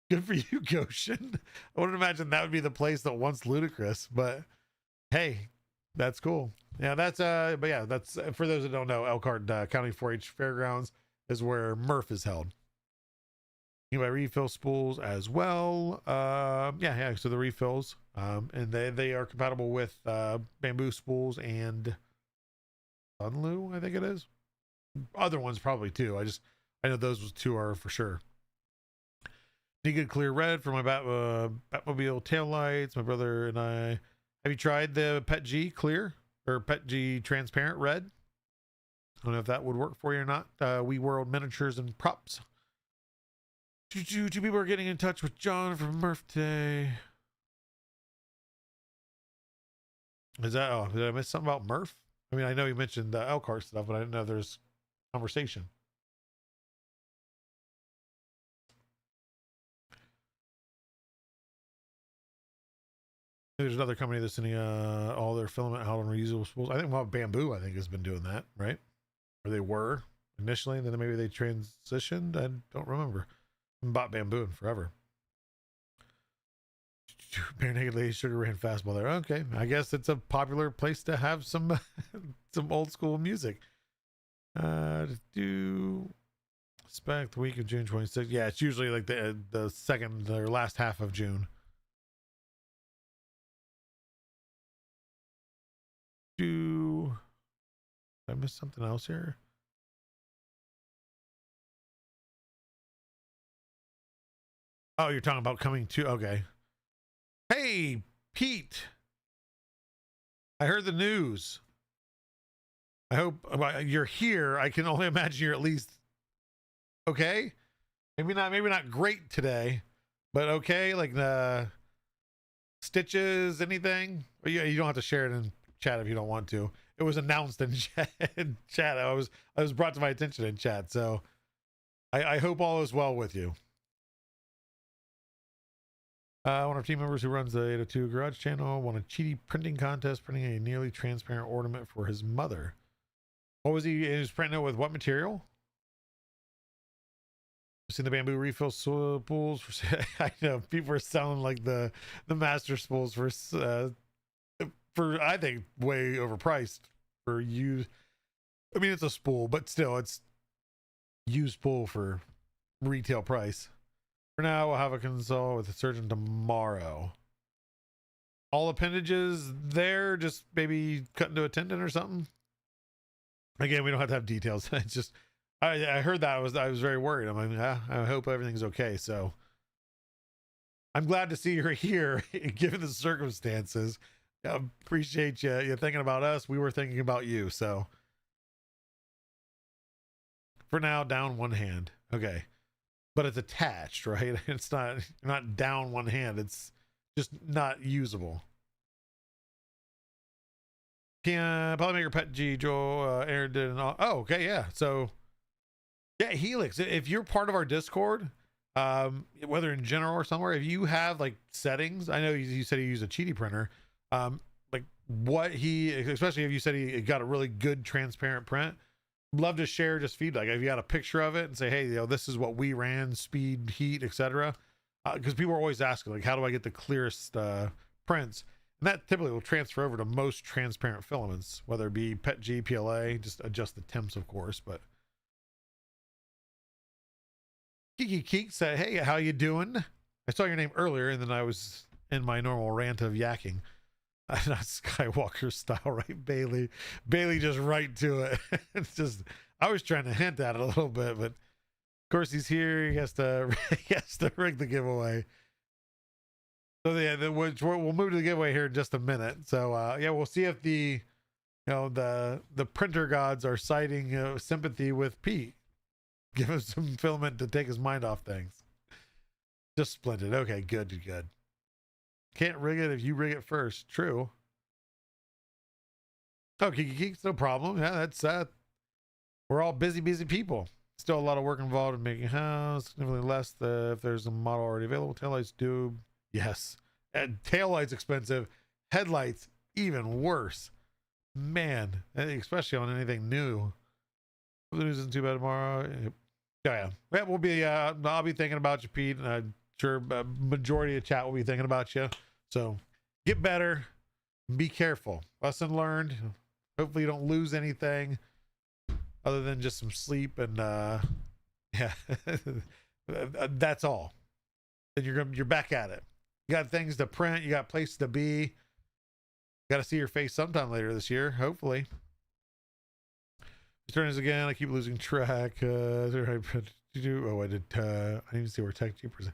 good for you, Goshen. I wouldn't imagine that would be the place that wants ludicrous, but hey, that's cool. Yeah, that's but yeah, that's for those that don't know, Elkhart County 4-H Fairgrounds is where Murph is held. You can buy refill spools as well. Yeah. So the refills, and they are compatible with bamboo spools and Sunlu, I think it is. Other ones probably too. I know those two are for sure. Need good clear red for my Batmobile taillights. My brother and I. Have you tried the Pet G clear or Pet G transparent red? I don't know if that would work for you or not. We World Miniatures and Props. Two people are getting in touch with John for Murph Day. Is that, oh, did I miss something about Murph? I mean, I know you mentioned the Elkhart stuff, but I didn't know there's conversation. There's another company that's sending all their filament out on reusable spools. I think Bamboo, I think, has been doing that, right? Or they were initially, and then maybe they transitioned. I don't remember. I haven't bought Bamboo in forever. Bare Naked Lady Sugar Ran Fastball there. Okay, I guess it's a popular place to have some some old school music. Do spec the week of June 26th. Yeah, it's usually like the second or last half of June. Did I miss something else here? Oh, you're talking about coming to, okay. Hey, Pete. I heard the news. I hope you're here. I can only imagine you're at least okay. Maybe not great today, but okay. Like the stitches, anything. You don't have to share it in chat if you don't want to. It was announced in chat. I was brought to my attention in chat. So I hope all is well with you. One of our team members who runs the 802 Garage channel won a cheaty printing contest, printing a nearly transparent ornament for his mother. What was he was printing it with? What material? I've seen the bamboo refill spools for. I know people are selling like the master spools for I think way overpriced for used. I mean, it's a spool, but still, it's used spool for retail price. For now, we'll have a consult with the surgeon tomorrow. All appendages there, just maybe cut into a tendon or something. Again, we don't have to have details. It's just I heard that I was very worried. I'm like, I hope everything's okay. So I'm glad to see you're here, given the circumstances. I appreciate you thinking about us. We were thinking about you. So for now, down one hand. Okay. But it's attached, right? It's not down one hand. It's just not usable. Polymaker Pet G Joel Aaron did an oh, okay, yeah. So yeah, Helix. If you're part of our Discord, whether in general or somewhere, if you have like settings, I know you said you use a cheaty printer. Like what especially if you said he got a really good transparent print. Love to share just feedback. If you got a picture of it and say, hey, this is what we ran, speed, heat, etc. Because people are always asking, like, how do I get the clearest prints? And that typically will transfer over to most transparent filaments, whether it be PET G, PLA, just adjust the temps, of course. But Kiki Keek said, hey, how you doing? I saw your name earlier, and then I was in my normal rant of yakking. Not Skywalker style, right? Bailey just right to it. It's just, I was trying to hint at it a little bit, but of course he's here. He has to rig the giveaway. So yeah, we'll move to the giveaway here in just a minute. So yeah, we'll see if the printer gods are citing sympathy with Pete. Give him some filament to take his mind off things. Just splendid. Okay, good. Can't rig it if you rig it first. True. Oh, Kiki Geeks, no problem. Yeah, that's we're all busy people. Still a lot of work involved in making a house. Significantly less if there's a model already available. Taillights do. Yes. And taillights expensive. Headlights even worse. Man, especially on anything new. The news isn't too bad tomorrow. Oh, yeah. We'll be I'll be thinking about you, Pete, and I'm sure majority of chat will be thinking about you. So get better, be careful. Lesson learned. Hopefully you don't lose anything other than just some sleep and yeah. That's all. And you're back at it. You got things to print. You got places to be. Got to see your face sometime later this year, hopefully. Turn this again. I keep losing track. Oh, I did. I didn't even see where tech Jeepers.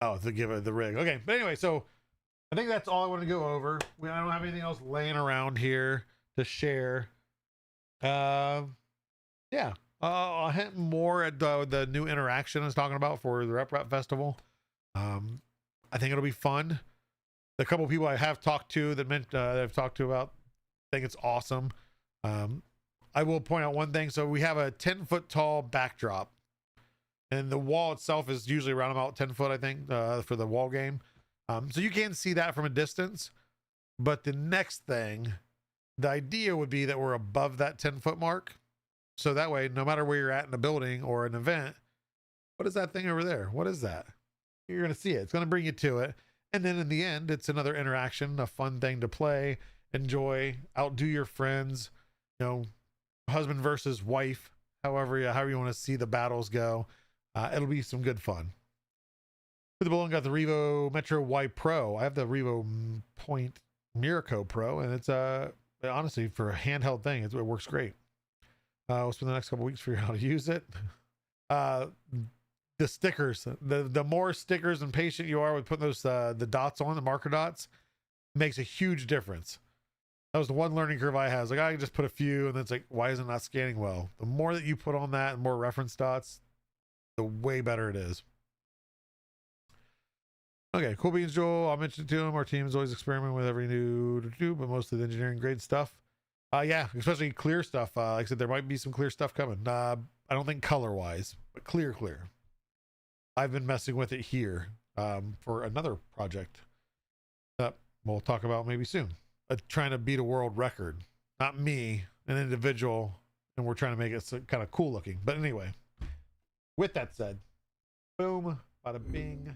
Oh, the rig. Okay, but anyway, so I think that's all I want to go over. I don't have anything else laying around here to share. Yeah. I'll hint more at the new interaction I was talking about for the Rep Festival. I think it'll be fun. The couple people I have talked to that I've talked to about think it's awesome. I will point out one thing. So we have a 10-foot tall backdrop, and the wall itself is usually around about 10 foot, I think, for the wall game. So you can see that from a distance. But the next thing, the idea would be that we're above that 10-foot mark. So that way, no matter where you're at in a building or an event, what is that thing over there? What is that? You're going to see it. It's going to bring you to it. And then in the end, it's another interaction, a fun thing to play, enjoy, outdo your friends, husband versus wife, however you want to see the battles go. It'll be some good fun. For the bowling, got the Revo Metro Y Pro. I have the Revo Point Miraco Pro, and it's honestly, for a handheld thing, it works great. We'll spend the next couple weeks figuring out how to use it. The stickers, the more stickers and patient you are with putting those the dots on, the marker dots, makes a huge difference. That was the one learning curve I had. I was like, I can just put a few, and then it's like, why is it not scanning well? The more that you put on that and more reference dots, the way better it is. Okay, cool beans, Joel. I'll mention it to him. Our team is always experimenting with every new to do, but mostly the engineering grade stuff. Yeah, especially clear stuff. Like I said, there might be some clear stuff coming. I don't think color wise, but clear. I've been messing with it here for another project that we'll talk about maybe soon. Trying to beat a world record, not me, an individual, and we're trying to make it kind of cool looking. But anyway, with that said, boom, bada bing.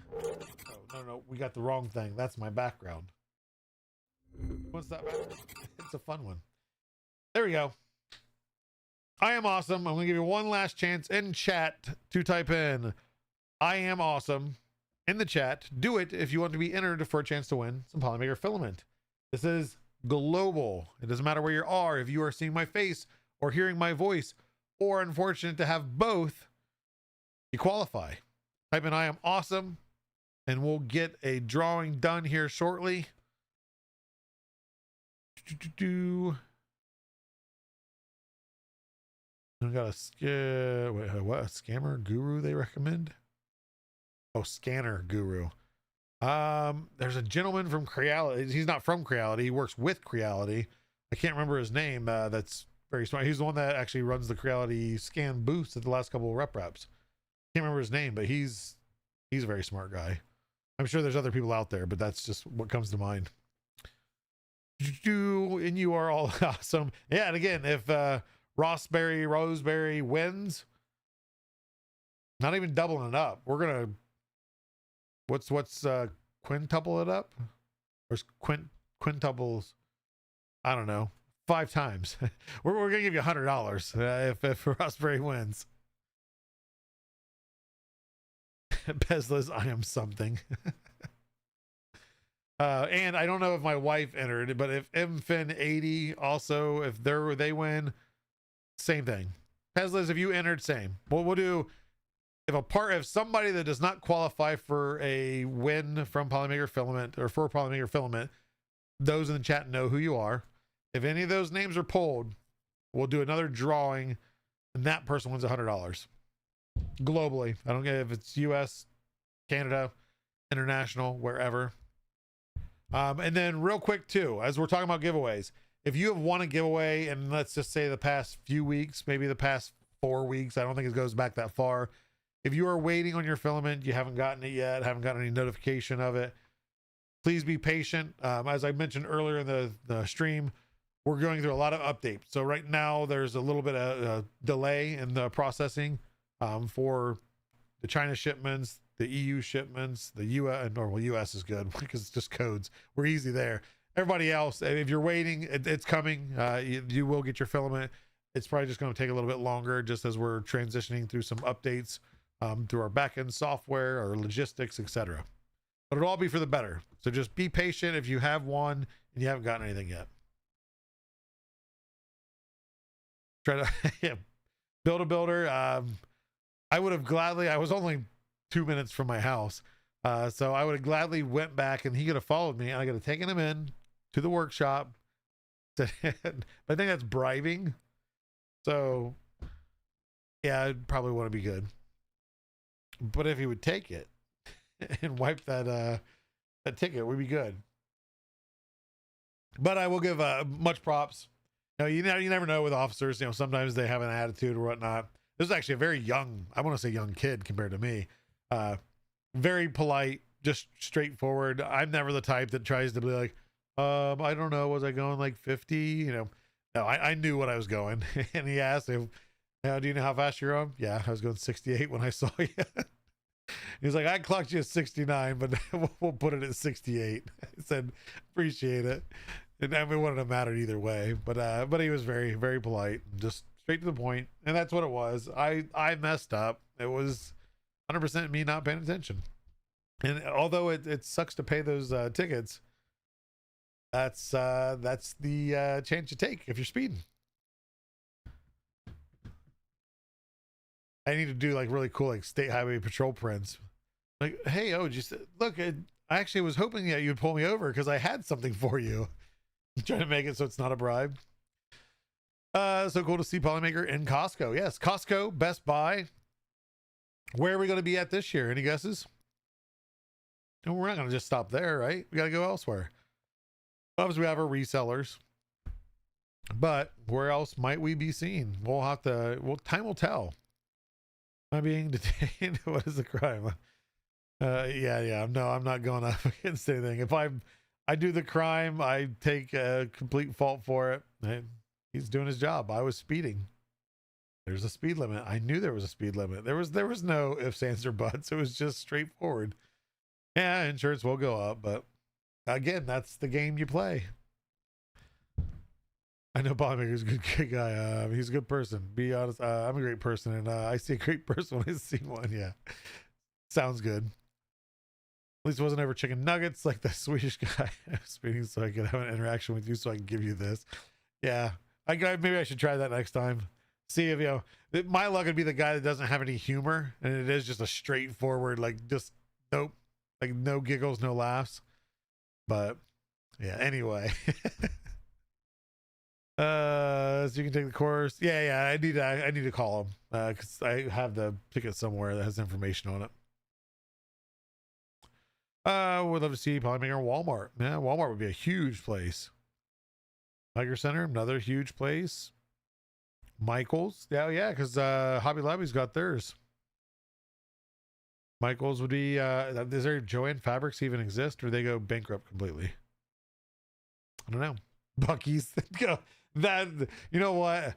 Oh, no, we got the wrong thing. That's my background. What's that background? It's a fun one. There we go. I am awesome. I'm going to give you one last chance in chat to type in I am awesome in the chat. Do it if you want to be entered for a chance to win some Polymaker filament. This is global. It doesn't matter where you are. If you are seeing my face or hearing my voice, or unfortunate to have both, you qualify. Type in I am awesome, and we'll get a drawing done here shortly. I got a scammer guru they recommend? Oh, scanner guru. There's a gentleman from Creality. He's not from Creality. He works with Creality. I can't remember his name. That's very smart. He's the one that actually runs the Creality scan booths at the last couple of reps. Can't remember his name, but he's a very smart guy. I'm sure there's other people out there, but that's just what comes to mind. And you are all awesome. Yeah, and again, if Roseberry wins, not even doubling it up. We're gonna what's quintuple it up? Or quintuples? I don't know. 5 times. we're gonna give you $100 if Roseberry wins. Bezla's I am something. And I don't know if my wife entered, but if MFin80 also, if they win, same thing. Pezlas, if you entered, same. We'll do if somebody that does not qualify for a win from Polymaker Filament or for Polymaker Filament, those in the chat know who you are. If any of those names are pulled, we'll do another drawing, and that person wins $100 globally. I don't care if it's US, Canada, international, wherever. And then real quick too, as we're talking about giveaways, if you have won a giveaway and let's just say the past few weeks, maybe the past 4 weeks, I don't think it goes back that far. If you are waiting on your filament, you haven't gotten it yet, haven't gotten any notification of it, please be patient. As I mentioned earlier in the stream, we're going through a lot of updates. So right now there's a little bit of delay in the processing for the China shipments, the EU shipments, the US, normal US is good because it's just codes. We're easy there. Everybody else, if you're waiting, it's coming. You will get your filament. It's probably just going to take a little bit longer just as we're transitioning through some updates through our backend software, our logistics, etc. But it'll all be for the better. So just be patient if you have one and you haven't gotten anything yet. Try to yeah, build a builder. I would have gladly, I was only 2 minutes from my house. So I would have gladly went back and he could have followed me and I could have taken him in to the workshop. But I think that's bribing. So yeah, it probably wouldn't be good. But if he would take it and wipe that ticket, we'd be good. But I will give much props. You never know with officers. Sometimes they have an attitude or whatnot. This is actually a very young, I want to say young kid compared to me. Very polite, just straightforward. I'm never the type that tries to be like, I don't know, was I going like 50? No, I knew what I was going. And he asked him, do you know how fast you're going? Yeah, I was going 68 when I saw you. He's like, I clocked you at 69, but we'll put it at 68. I said, appreciate it. And I mean, it wouldn't have mattered either way, but he was very, very polite, just straight to the point. And that's what it was. I messed up. It was 100% me not paying attention. And although it sucks to pay those tickets, that's the chance you take if you're speeding. I need to do like really cool like state highway patrol prints. Like, hey, just look, I actually was hoping that you'd pull me over because I had something for you. I'm trying to make it so it's not a bribe. So cool to see Polymaker in Costco. Yes, Costco, Best Buy. Where are we going to be at this year? Any guesses? And we're not going to just stop there, right? We got to go elsewhere. Obviously, we have our resellers. But where else might we be seen? We'll have to, time will tell. Am I being detained? What is the crime? Yeah. No, I'm not going up against anything. If I do the crime, I take complete fault for it. He's doing his job. I was speeding. There's a speed limit. I knew there was a speed limit. There was no ifs, ands, or buts. It was just straightforward. Yeah, insurance will go up, but again, that's the game you play. I know Polymaker's a good guy. He's a good person. Be honest. I'm a great person, and I see a great person when I see one. Yeah, sounds good. At least it wasn't over chicken nuggets like the Swedish guy. I was speeding so I could have an interaction with you, so I can give you this. Yeah, maybe I should try that next time. See if my luck would be the guy that doesn't have any humor, and it is just a straightforward like just nope, like no giggles, no laughs. But yeah, anyway. So you can take the course. Yeah. I need to call him because I have the ticket somewhere that has information on it. Would love to see Polymaker Walmart. Yeah, Walmart would be a huge place. Tiger Center, another huge place. Michael's, yeah, because Hobby Lobby's got theirs. Michael's would be. Is there Joanne Fabrics even exist, or they go bankrupt completely? I don't know. Bucky's go. That, you know what,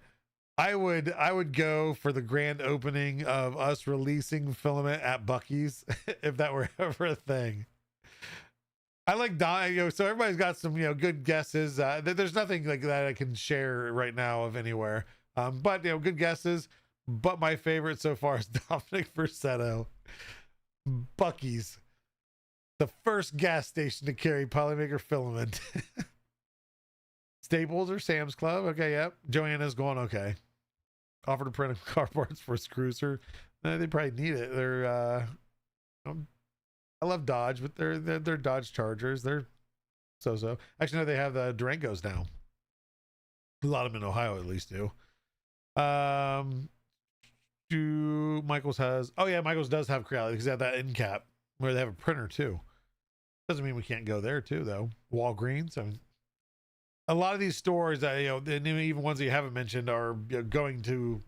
I would go for the grand opening of us releasing filament at Bucky's if that were ever a thing. I like so everybody's got some good guesses. There's nothing like that I can share right now of anywhere, but good guesses. But my favorite so far is Dominic Versetto. Bucky's, the first gas station to carry Polymaker filament. Staples or Sam's Club. Okay, yep. Joanna's going okay. Offer to print car parts for its cruiser. They probably need it. They're I love Dodge, but they're Dodge Chargers. They're so. Actually, no, they have the Durangos now. A lot of them in Ohio at least do. Michael's has? Oh yeah, Michael's does have Creality because they have that end cap where they have a printer too. Doesn't mean we can't go there too though. Walgreens. I mean, a lot of these stores that even ones that you haven't mentioned are going to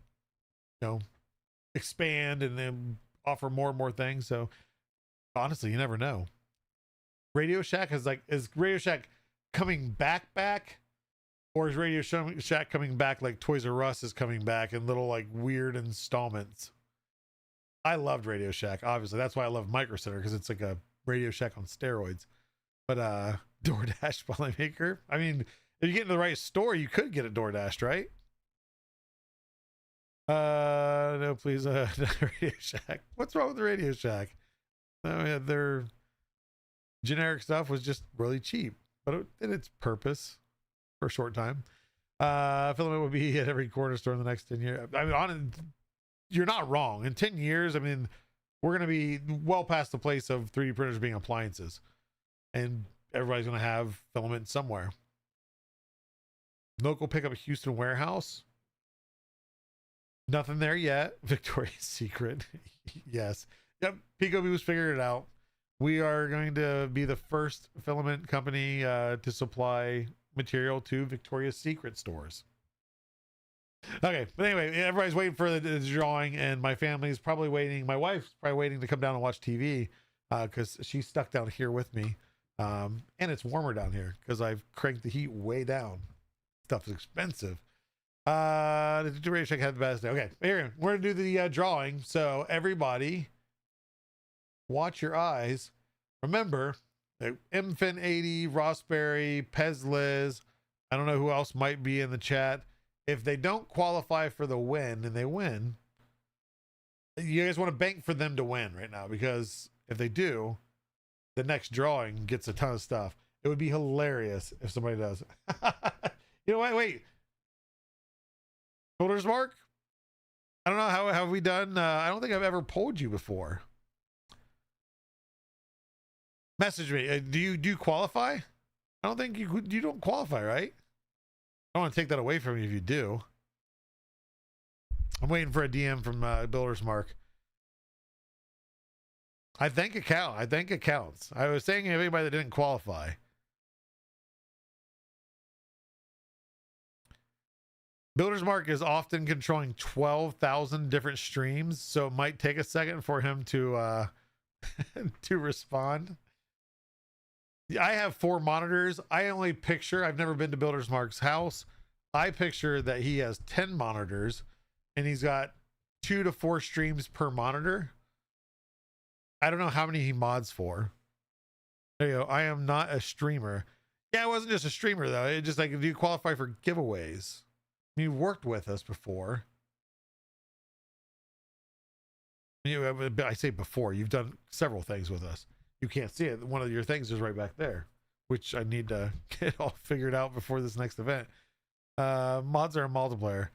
expand and then offer more and more things. So honestly, you never know. Radio Shack is Radio Shack coming back, or is Radio Shack coming back like Toys R Us is coming back in little like weird installments? I loved Radio Shack, obviously. That's why I love Micro Center, because it's like a Radio Shack on steroids. But DoorDash Polymaker, I mean, if you get into the right store, you could get it DoorDashed, right? No, please. Radio Shack. What's wrong with the Radio Shack? I mean, their generic stuff was just really cheap, but it did its purpose for a short time. Filament will be at every corner store in the next 10 years. I mean, you're not wrong. In 10 years, I mean, we're going to be well past the place of 3D printers being appliances, and everybody's going to have filament somewhere. Local pickup at Houston warehouse. Nothing there yet. Victoria's Secret. Yes. Yep. Picobee's figured it out. We are going to be the first filament company to supply material to Victoria's Secret stores. Okay, but anyway, everybody's waiting for the drawing, and my family's probably waiting. My wife's probably waiting to come down and watch TV because she's stuck down here with me. And it's warmer down here because I've cranked the heat way down. Stuff is expensive. The duration had the best day. Okay, here we're gonna do the drawing. So everybody, watch your eyes. Remember, Mfin 80, Rossberry, Pezliz. I don't know who else might be in the chat. If they don't qualify for the win and they win, you guys want to bank for them to win right now, because if they do, the next drawing gets a ton of stuff. It would be hilarious if somebody does. You know what? Wait. Builder's Mark? I don't know. How have we done? I don't think I've ever polled you before. Message me. Do you qualify? I don't think you don't qualify, right? I don't want to take that away from you if you do. I'm waiting for a DM from Builder's Mark. I think it counts. I was saying anybody that didn't qualify. Builder's Mark is often controlling 12,000 different streams, so it might take a second for him to to respond. I have 4 monitors. I've never been to Builder's Mark's house. I picture that he has 10 monitors and he's got 2 to 4 streams per monitor. I don't know how many he mods for. There you go. I am not a streamer. Yeah, I wasn't just a streamer though. It just like, do you qualify for giveaways? You worked with us before. I say before, you've done several things with us. You can't see it. One of your things is right back there, which I need to get all figured out before this next event. Mods are a multiplayer.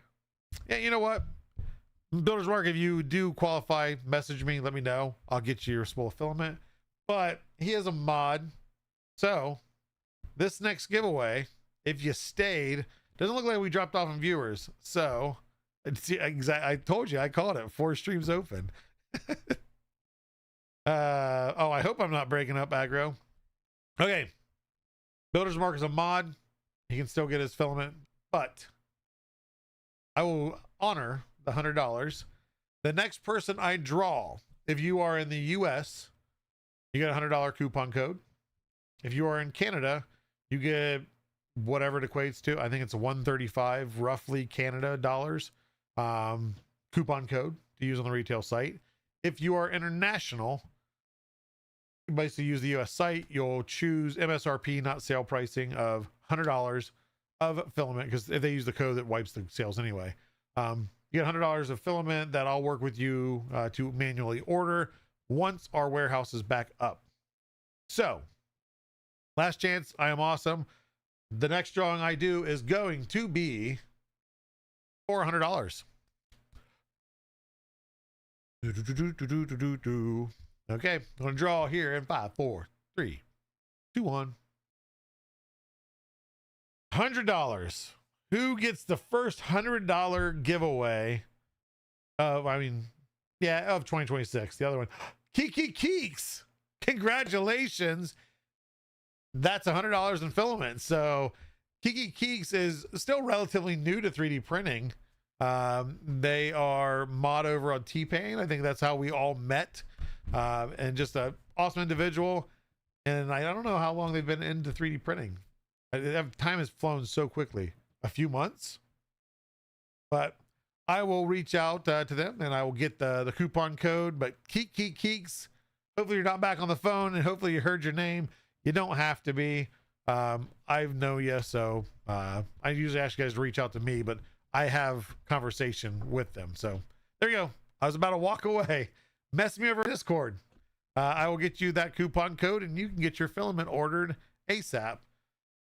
Yeah, you know what? Builder's Mark, if you do qualify, message me, let me know. I'll get you your spool of filament. But he is a mod. So this next giveaway, if you stayed, doesn't look like we dropped off in viewers. So I told you, I called it 4 streams open. Oh, I hope I'm not breaking up, aggro. Okay. Builder's Mark is a mod. He can still get his filament, but I will honor the $100. The next person I draw, if you are in the US, you get a $100 coupon code. If you are in Canada, you get whatever it equates to. I think it's $135 roughly Canada dollars coupon code to use on the retail site. If you are international, you basically use the US site, you'll choose MSRP, not sale pricing, of $100 of filament, because if they use the code, that wipes the sales anyway. You get $100 of filament that I'll work with you to manually order once our warehouse is back up. So last chance. I am awesome. The next drawing I do is going to be $400. Okay, I'm gonna draw here in 5, 4, 3, 2, 1. $100. Who gets the first $100 giveaway of, of 2026? The other one, Kiki Keeks. Congratulations. That's $100 in filament. So Kiki Keeks is still relatively new to 3D printing. They are mod over on T-Pain. I think that's how we all met. And just an awesome individual. And I don't know how long they've been into 3D printing. Time has flown so quickly. A few months. But I will reach out to them and I will get the coupon code. But Kiki Keeks, hopefully you're not back on the phone, and hopefully you heard your name. You don't have to be. I know you, so I usually ask you guys to reach out to me, but I have conversation with them. So there you go. I was about to walk away. Mess me over Discord. I will get you that coupon code and you can get your filament ordered ASAP.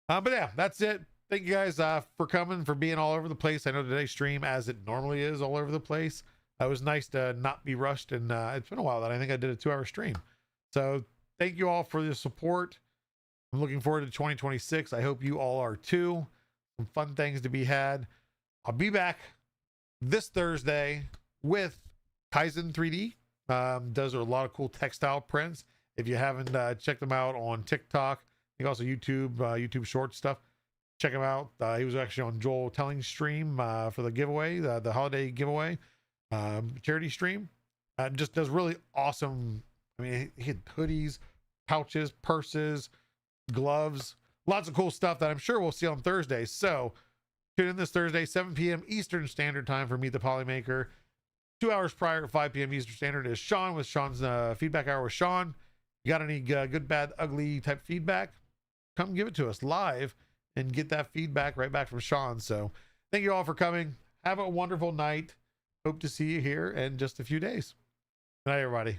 But yeah, that's it. Thank you guys for coming, for being all over the place. I know today's stream, as it normally is, all over the place. It was nice to not be rushed, and it's been a while that I think I did a 2-hour stream. So thank you all for the support. I'm looking forward to 2026. I hope you all are too. Some fun things to be had. I'll be back this Thursday with Kaizen 3D. Does a lot of cool textile prints. If you haven't checked them out on TikTok, I think also YouTube short stuff, check him out. He was actually on Joel Telling's stream for the giveaway, the holiday giveaway, charity stream. Just does really awesome. I mean, he had hoodies, pouches, purses, gloves, lots of cool stuff that I'm sure we'll see on Thursday. So tune in this Thursday, 7 p.m. Eastern Standard Time for Meet the Polymaker. 2 hours prior to 5 p.m. Eastern Standard is Sean with Sean's feedback hour with Sean. You got any good, bad, ugly type feedback? Come give it to us live and get that feedback right back from Sean. So thank you all for coming. Have a wonderful night. Hope to see you here in just a few days. Good night, everybody.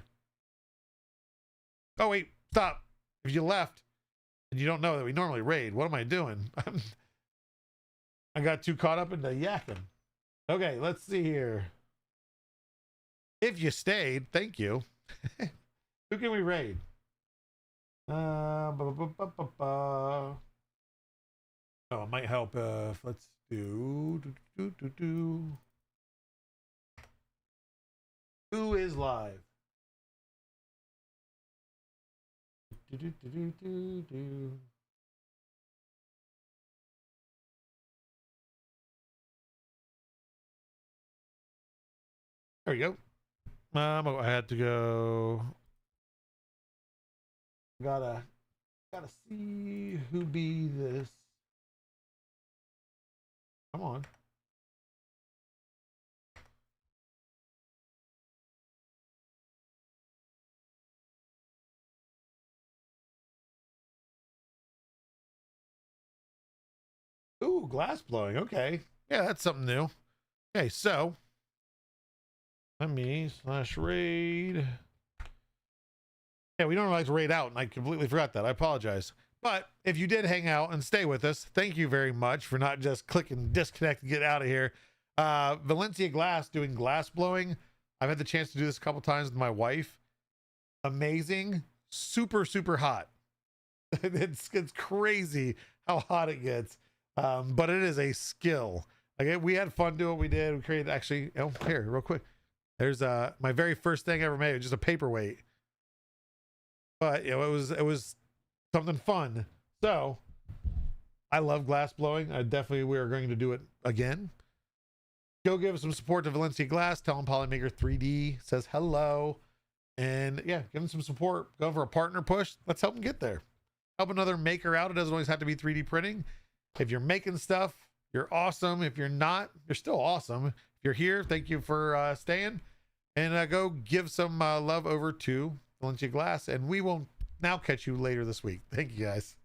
Oh, wait, stop. If you left and you don't know that we normally raid, what am I doing? I got too caught up into yakking. Okay, let's see here. If you stayed, thank you. Who can we raid? Oh, it might help if let's do. Who is live? There we go. I had to go. Gotta see who be this. Come on. Ooh, glass blowing. Okay. Yeah, that's something new. Okay, so let me /raid. Yeah, we don't like to raid out, and I completely forgot that. I apologize. But if you did hang out and stay with us, thank you very much for not just clicking disconnect and get out of here. Valencia Glass doing glass blowing. I've had the chance to do this a couple times with my wife. Amazing. Super, super hot. It's crazy how hot it gets. But it is a skill. Like, we had fun doing what we did. We created actually, oh, here, real quick. There's my very first thing I ever made, just a paperweight. But you know, it was something fun. So I love glass blowing. We are going to do it again. Go give some support to Valencia Glass. Tell them Polymaker 3D says hello. And yeah, give them some support. Go for a partner push. Let's help them get there. Help another maker out. It doesn't always have to be 3D printing. If you're making stuff, you're awesome. If you're not, you're still awesome. If you're here, thank you for staying. And go give some love over to Valencia Glass. And we will now catch you later this week. Thank you, guys.